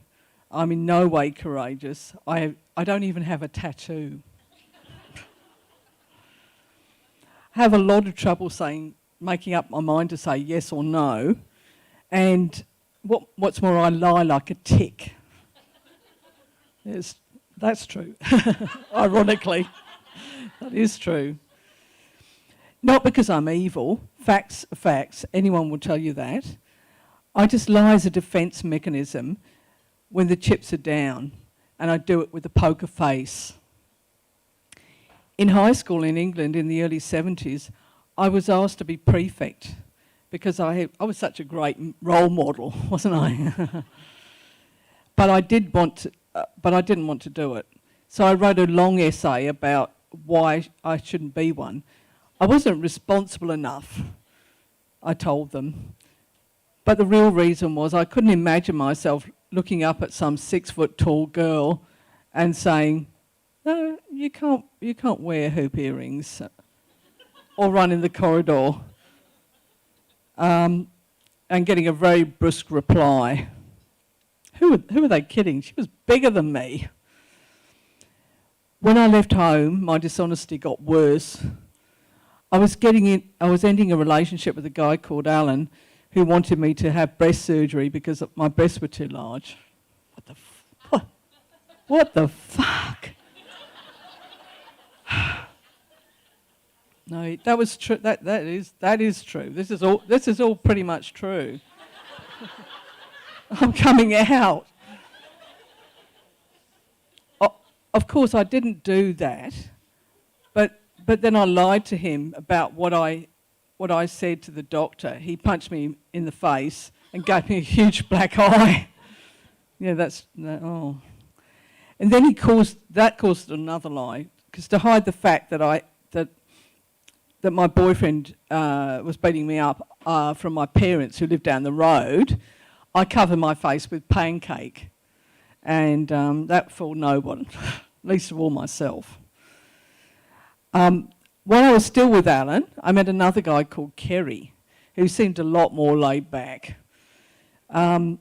I'm in no way courageous. I don't even have a tattoo. I have a lot of trouble making up my mind to say yes or no, and what's more, I lie like a tick. Yes, that's true. Ironically, that is true. Not because I'm evil. Facts are facts. Anyone will tell you that. I just lie as a defence mechanism when the chips are down, and I do it with a poker face. In high school in England in the early 70s, I was asked to be prefect because I was such a great role model, wasn't I? But I didn't want to do it. So I wrote a long essay about why I shouldn't be one. I wasn't responsible enough, I told them. But the real reason was I couldn't imagine myself looking up at some 6-foot-tall girl and saying, "No, you can't wear hoop earrings," or run in the corridor, and getting a very brusque reply. Who are they kidding? She was bigger than me. When I left home, my dishonesty got worse. I was ending a relationship with a guy called Alan who wanted me to have breast surgery because my breasts were too large. What the fuck? No, that was true. That is true. This is all pretty much true. I'm coming out. Of course, I didn't do that, but then I lied to him about what I said to the doctor. He punched me in the face and gave me a huge black eye. Yeah, and then he caused another lie, because to hide the fact that that my boyfriend was beating me up from my parents who lived down the road, I covered my face with pancake, and that fooled no one. least of all myself. While I was still with Alan, I met another guy called Kerry, who seemed a lot more laid back. That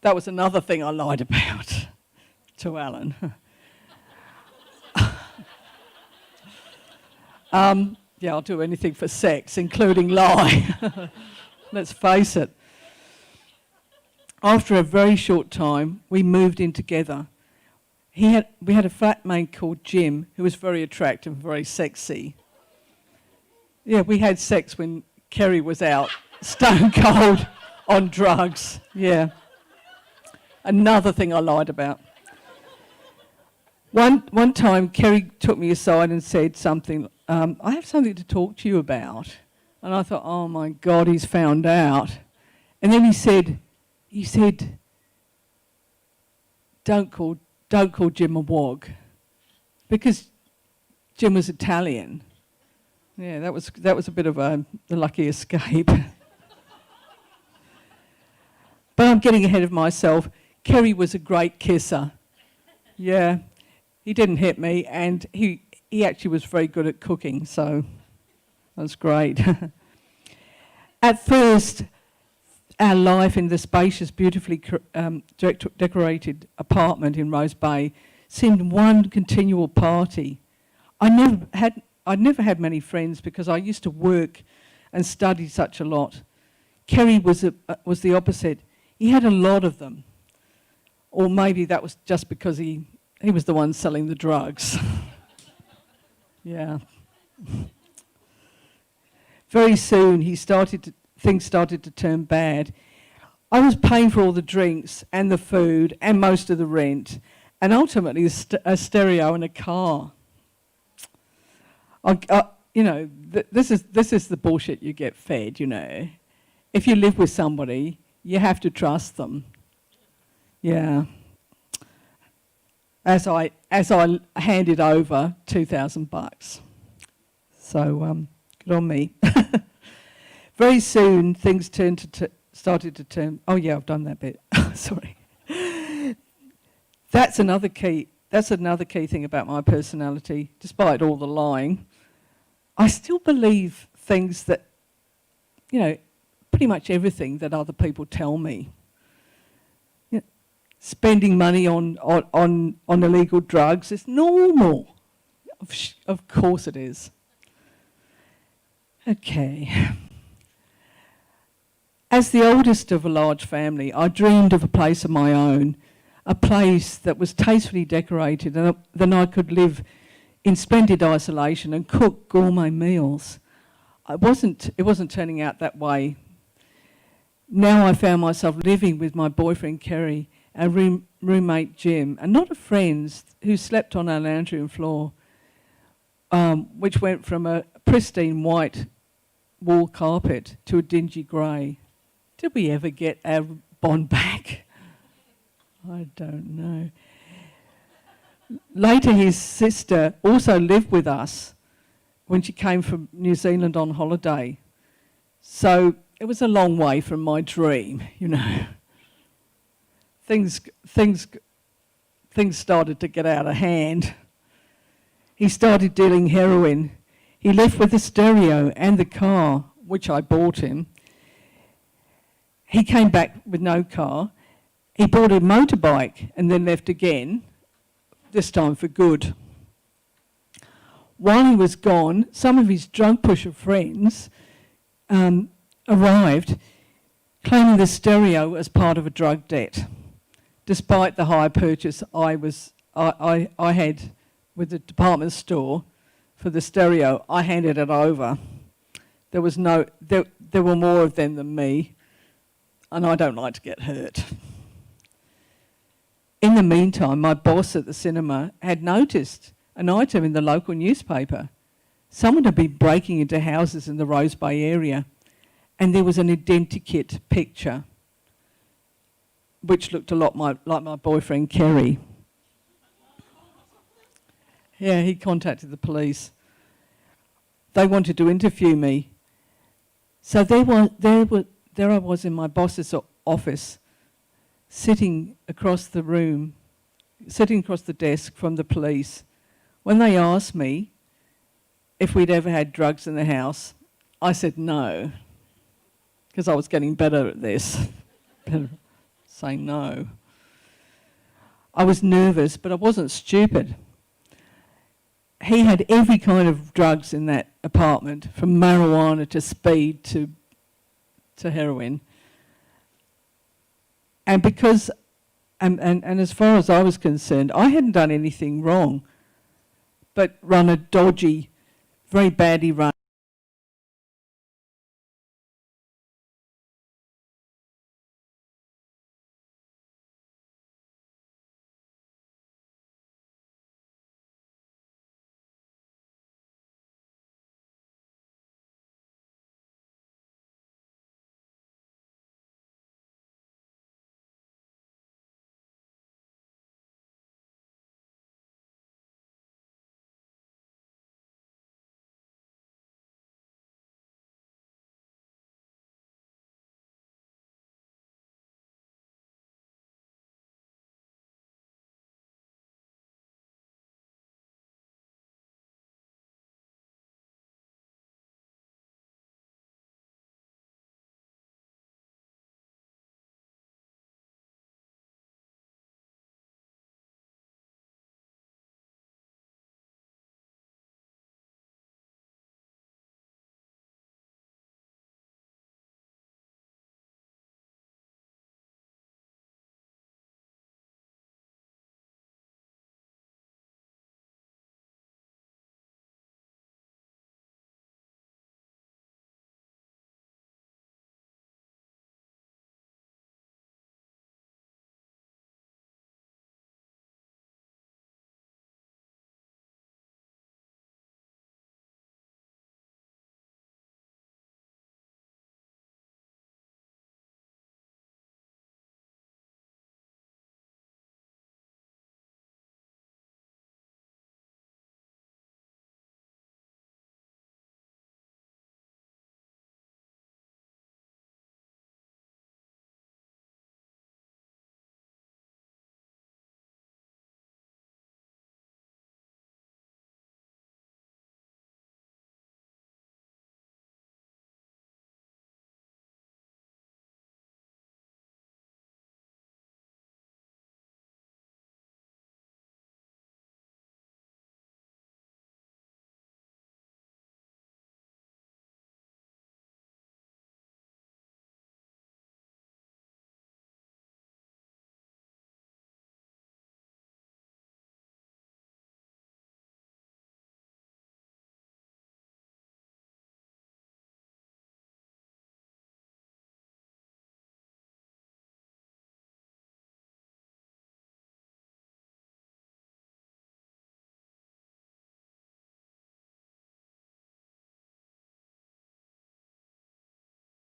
was another thing I lied about to Alan. Yeah, I'll do anything for sex, including lie. Let's face it. After a very short time, we moved in together. We had a flatmate called Jim, who was very attractive, very sexy. Yeah, we had sex when Kerry was out, stone cold, on drugs. Yeah. Another thing I lied about. One time, Kerry took me aside and said something, I have something to talk to you about. And I thought, oh my God, he's found out. And then he said, don't call Jim a wog, because Jim was Italian. Yeah, that was a bit of the lucky escape. But I'm getting ahead of myself. Kerry was a great kisser. Yeah, he didn't hit me, and he actually was very good at cooking, so that's great. At first, our life in the spacious, beautifully decorated apartment in Rose Bay seemed one continual party. I'd never had many friends because I used to work and study such a lot. Kerry was the opposite. He had a lot of them. Or maybe that was just because he was the one selling the drugs. Yeah. Very soon things started to turn bad. I was paying for all the drinks and the food and most of the rent, and ultimately a stereo and a car. This is the bullshit you get fed. If you live with somebody, you have to trust them. Yeah. As I handed over $2,000. So good on me. Very soon things started to turn. Oh yeah, I've done that bit. Sorry. That's another key thing about my personality. Despite all the lying, I still believe things that, pretty much everything that other people tell me. Spending money on illegal drugs is normal. Of course it is. Okay. As the oldest of a large family, I dreamed of a place of my own, a place that was tastefully decorated and then I could live in splendid isolation and cook gourmet meals. It wasn't turning out that way. Now I found myself living with my boyfriend Kerry, our roommate Jim, and not a friend who slept on our lounge room floor, which went from a pristine white wall carpet to a dingy grey. Did we ever get our bond back? I don't know. Later, his sister also lived with us when she came from New Zealand on holiday. So it was a long way from my dream, Things started to get out of hand. He started dealing heroin. He left with the stereo and the car, which I bought him. He came back with no car. He bought a motorbike and then left again, this time for good. While he was gone, some of his drunk pusher friends arrived, claiming the stereo as part of a drug debt. Despite the hire purchase I had with the department store for the stereo, I handed it over. There were more of them than me, and I don't like to get hurt. In the meantime, my boss at the cinema had noticed an item in the local newspaper. Someone had been breaking into houses in the Rose Bay area, and there was an identikit picture, which looked a lot like my boyfriend Kerry. Yeah, he contacted the police. They wanted to interview me. So there I was in my boss's office, sitting across the room, sitting across the desk from the police. When they asked me if we'd ever had drugs in the house, I said no, because I was getting better at this. Better saying no. I was nervous, but I wasn't stupid. He had every kind of drugs in that apartment, from marijuana to speed to heroin. And because, and as far as I was concerned, I hadn't done anything wrong, but run a dodgy, very badly run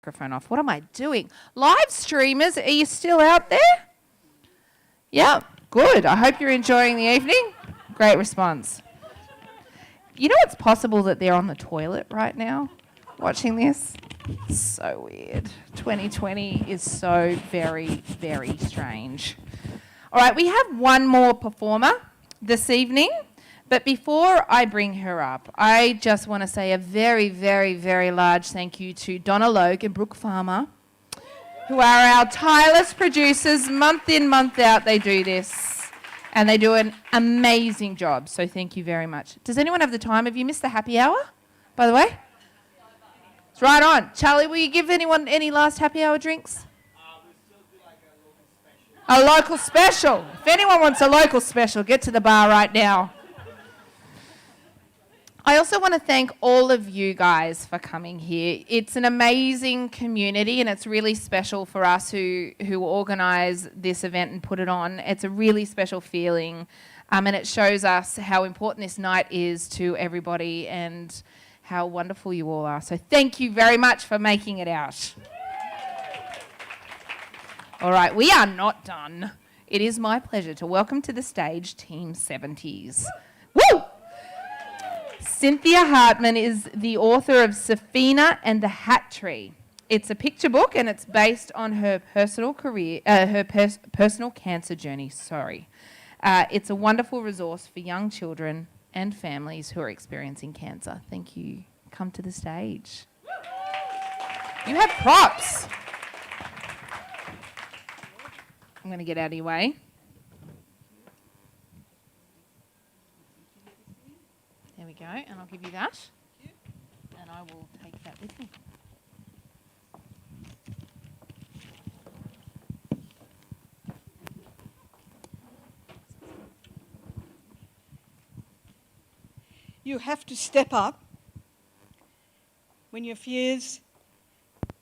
Microphone off. What am I doing? Live streamers, are you still out there? Yeah, good. I hope you're enjoying the evening. Great response. You know it's possible that they're on the toilet right now watching this? So weird. 2020 is so very, very strange. All right, we have one more performer this evening. But before I bring her up, I just want to say a very, very, very large thank you to Donna Logue and Brooke Farmer, who are our tireless producers. Month in, month out, they do this. And they do an amazing job. So thank you very much. Does anyone have the time? Have you missed the happy hour, by the way? It's right on. Charlie, will you give anyone any last happy hour drinks? A local special. If anyone wants a local special, get to the bar right now. I also want to thank all of you guys for coming here. It's an amazing community and it's really special for us who organise this event and put it on. It's a really special feeling and it shows us how important this night is to everybody and how wonderful you all are. So thank you very much for making it out. All right, we are not done. It is my pleasure to welcome to the stage Team 70s. Woo! Cynthia Hartman is the author of Safina and the Hat Tree. It's a picture book and it's based on her personal career, personal cancer journey. It's a wonderful resource for young children and families who are experiencing cancer. Thank you. Come to the stage. You have props. I'm going to get out of your way. There we go, and I'll give you that. And I will take that with me. You have to step up when your fears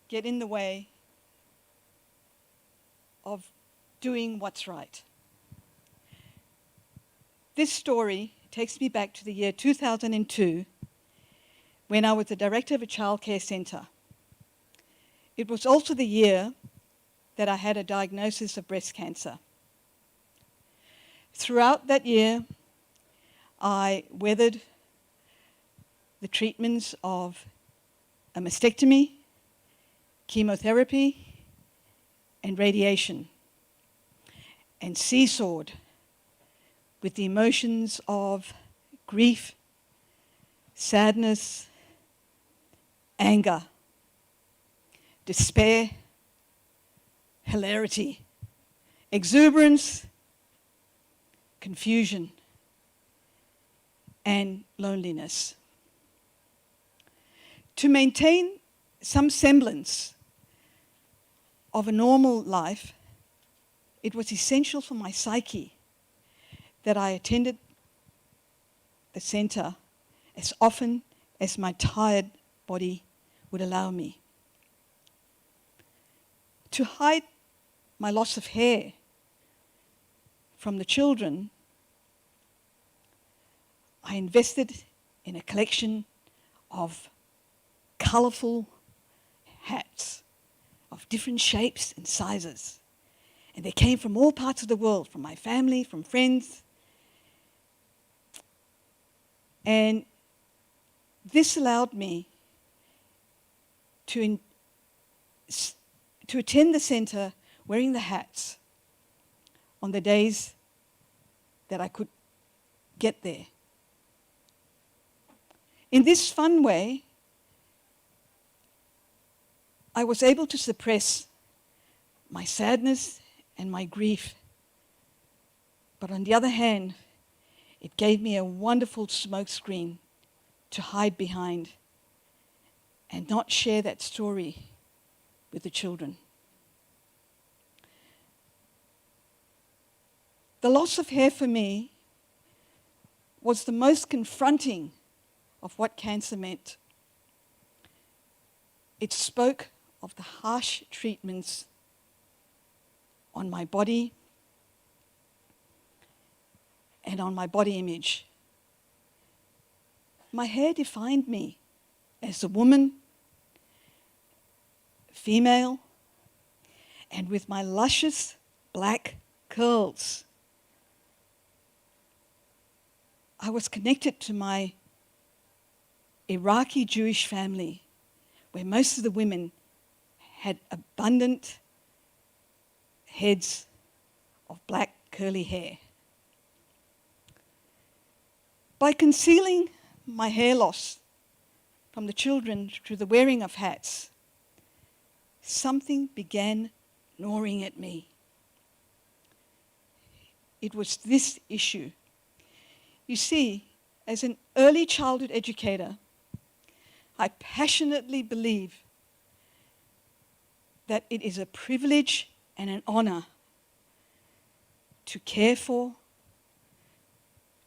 get in the way of doing what's right. This story takes me back to the year 2002 when I was the director of a childcare centre. It was also the year that I had a diagnosis of breast cancer. Throughout that year, I weathered the treatments of a mastectomy, chemotherapy, and radiation, and seesawed with the emotions of grief, sadness, anger, despair, hilarity, exuberance, confusion, and loneliness. To maintain some semblance of a normal life, it was essential for my psyche that I attended the centre as often as my tired body would allow me. To hide my loss of hair from the children, I invested in a collection of colourful hats of different shapes and sizes. And they came from all parts of the world, from my family, from friends. And this allowed me to attend the centre wearing the hats on the days that I could get there. In this fun way, I was able to suppress my sadness and my grief. But on the other hand, it gave me a wonderful smokescreen to hide behind and not share that story with the children. The loss of hair for me was the most confronting of what cancer meant. It spoke of the harsh treatments on my body and on my body image. My hair defined me as a woman, female, and with my luscious black curls. I was connected to my Iraqi Jewish family, where most of the women had abundant heads of black curly hair. By concealing my hair loss from the children through the wearing of hats, something began gnawing at me. It was this issue. You see, as an early childhood educator, I passionately believe that it is a privilege and an honor to care for,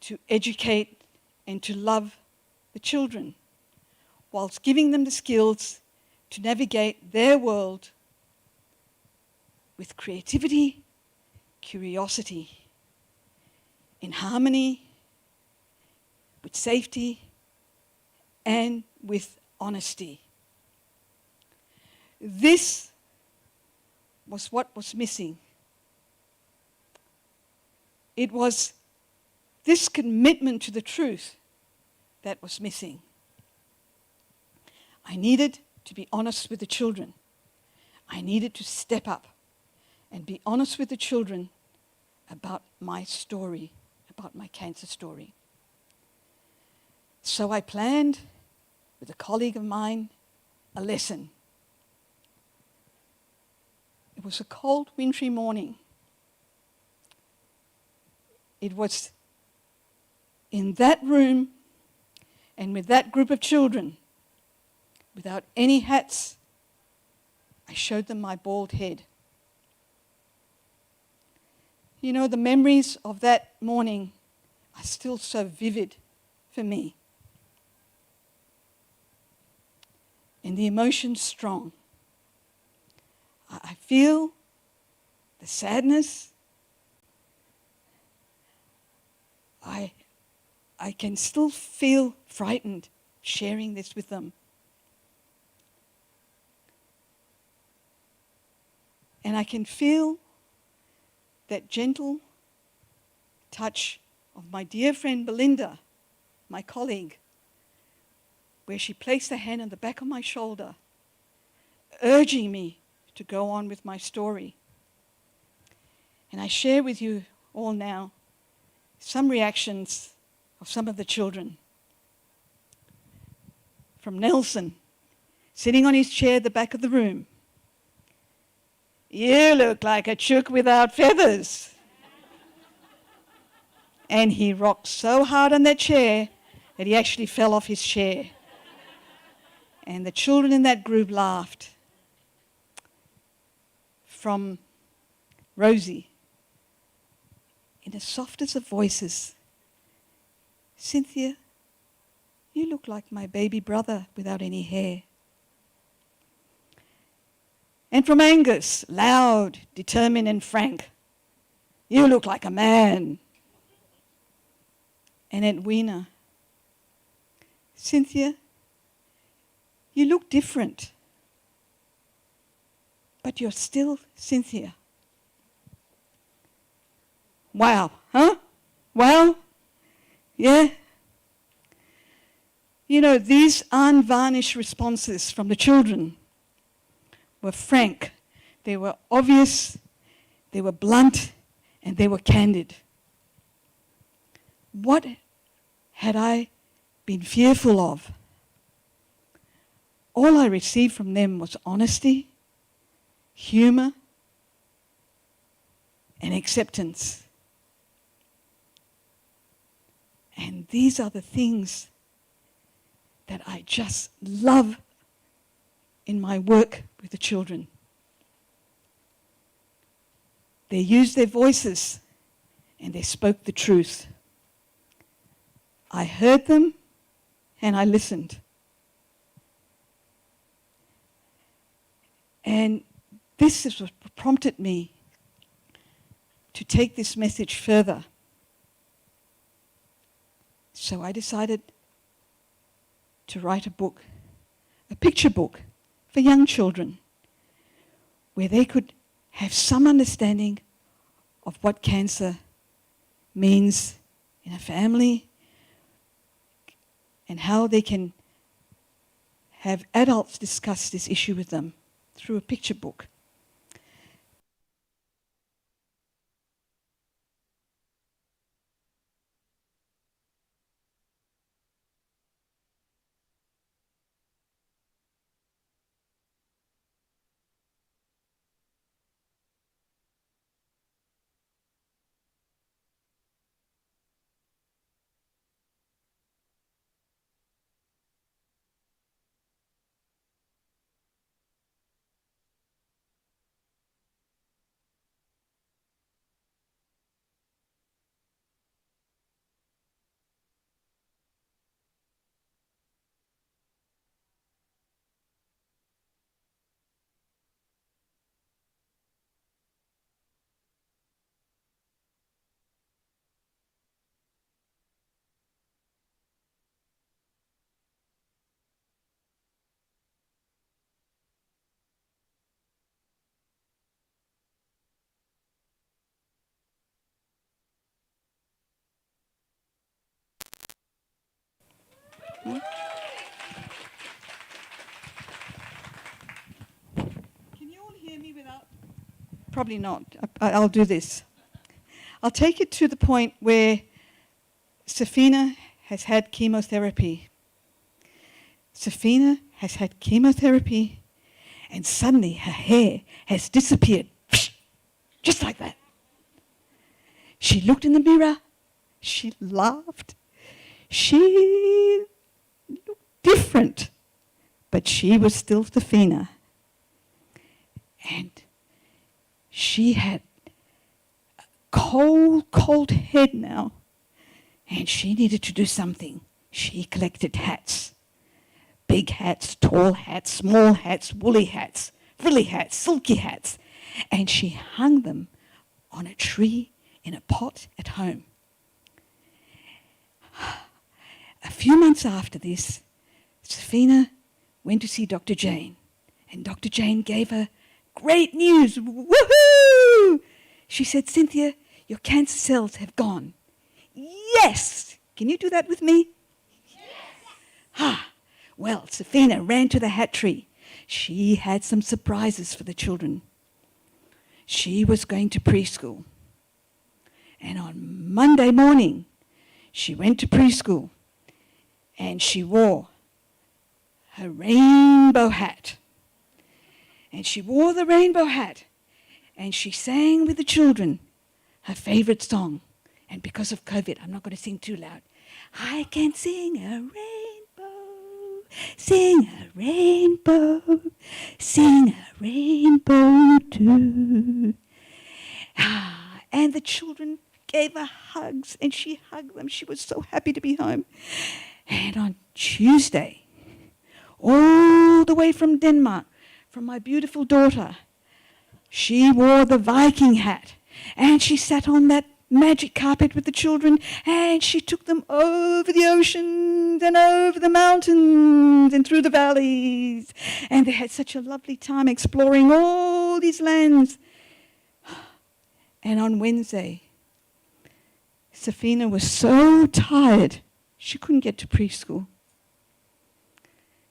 to educate, and to love the children, whilst giving them the skills to navigate their world with creativity, curiosity, in harmony, with safety, and with honesty. This was what was missing. It was this commitment to the truth that was missing. I needed to be honest with the children. I needed to step up and be honest with the children about my story, about my cancer story. So I planned with a colleague of mine a lesson. It was a cold, wintry morning. It was in that room and with that group of children, without any hats, I showed them my bald head. You know, the memories of that morning are still so vivid for me. And the emotions strong. I feel the sadness. I can still feel frightened sharing this with them. And I can feel that gentle touch of my dear friend Belinda, my colleague, where she placed her hand on the back of my shoulder, urging me to go on with my story. And I share with you all now some reactions of some of the children. From Nelson, sitting on his chair at the back of the room. "You look like a chook without feathers." And he rocked so hard on that chair that he actually fell off his chair. And the children in that group laughed. From Rosie, in the softest of voices, "Cynthia, you look like my baby brother without any hair." And from Angus, loud, determined and frank, "You look like a man." And Edwina, "Cynthia, you look different, but you're still Cynthia." Wow, huh? Wow? Yeah? You know, these unvarnished responses from the children were frank, they were obvious, they were blunt, and they were candid. What had I been fearful of? All I received from them was honesty, humor, and acceptance. And these are the things that I just love in my work with the children. They used their voices and they spoke the truth. I heard them and I listened. And this is what prompted me to take this message further. So I decided to write a book, a picture book for young children, where they could have some understanding of what cancer means in a family and how they can have adults discuss this issue with them through a picture book. Can you all hear me without? Probably not. I'll do this. I'll take it to the point where Safina has had chemotherapy. Safina has had chemotherapy, and suddenly her hair has disappeared. Just like that. She looked in the mirror. She laughed. She looked different, but she was still Safina. And she had a cold head now, and she needed to do something. She collected hats. Big hats, tall hats, small hats, woolly hats, frilly hats, silky hats. And she hung them on a tree in a pot at home. A few months after this, Safina went to see Dr. Jane, and Dr. Jane gave her great news. Woohoo! She said, Cynthia, your cancer cells have gone. Yes! Can you do that with me? Yes! Well, Safina ran to the hat tree. She had some surprises for the children. She was going to preschool. And on Monday morning, she went to preschool and she wore her rainbow hat. And she wore the rainbow hat and she sang with the children her favorite song. And because of COVID, I'm not going to sing too loud. I can sing a rainbow, sing a rainbow, sing a rainbow too. And the children gave her hugs, and she hugged them. She was so happy to be home. And on Tuesday, all the way from Denmark, from my beautiful daughter, she wore the Viking hat, and she sat on that magic carpet with the children, and she took them over the oceans and over the mountains and through the valleys. And they had such a lovely time exploring all these lands. And on Wednesday, Safina was so tired, she couldn't get to preschool.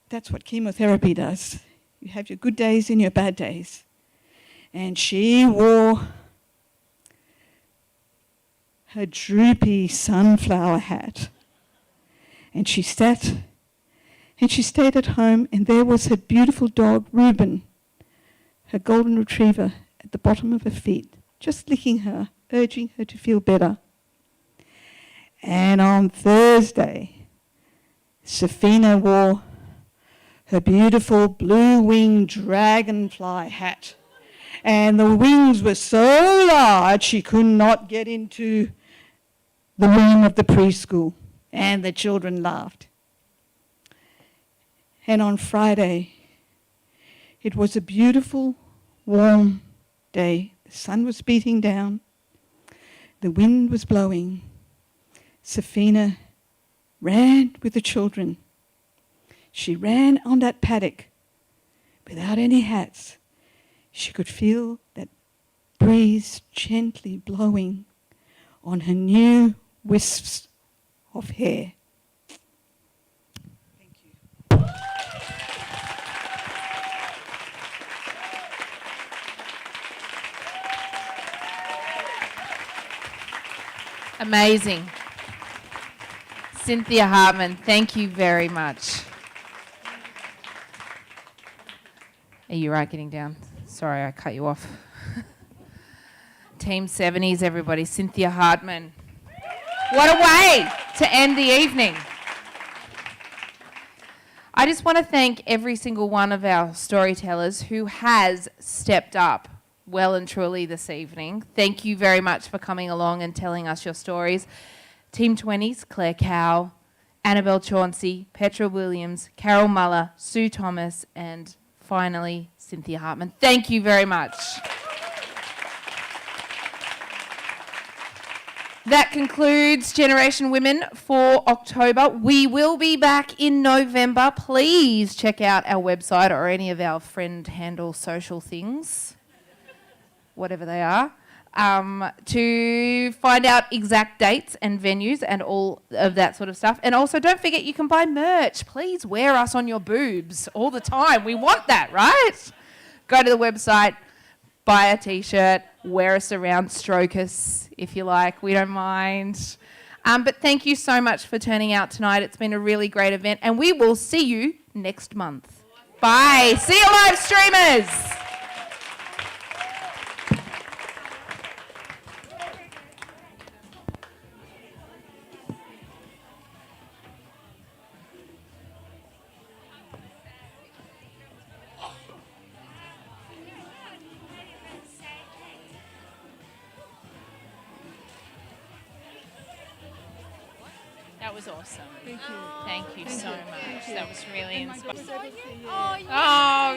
That's what chemotherapy does. You have your good days and your bad days. And she wore her droopy sunflower hat. And she sat and she stayed at home, and there was her beautiful dog, Reuben, her golden retriever, at the bottom of her feet, just licking her, urging her to feel better. And on Thursday, Safina wore her beautiful blue-winged dragonfly hat. And the wings were so large she could not get into the room of the preschool. And the children laughed. And on Friday, it was a beautiful, warm day. The sun was beating down. The wind was blowing. Safina ran with the children. She ran on that paddock without any hats. She could feel that breeze gently blowing on her new wisps of hair. Thank you. Amazing. Cynthia Hartman, thank you very much. Are you right getting down? Sorry, I cut you off. Team 70s, everybody. Cynthia Hartman. What a way to end the evening. I just want to thank every single one of our storytellers who has stepped up well and truly this evening. Thank you very much for coming along and telling us your stories. Team 20s, Claire Cow, Annabelle Chauncey, Petra Williams, Carol Muller, Sue Thomas, and finally, Cynthia Hartman. Thank you very much. That concludes Generation Women for October. We will be back in November. Please check out our website or any of our friend handle social things, whatever they are, to find out exact dates and venues and all of that sort of stuff. And also, don't forget, you can buy merch. Please wear us on your boobs all the time. We want that, right? Go to the website, buy a T-shirt, wear us around, stroke us if you like. We don't mind. But thank you so much for turning out tonight. It's been a really great event, and we will see you next month. Bye. See you, live streamers. That was awesome. Thank you. Thank you so much. That was really inspiring. Oh,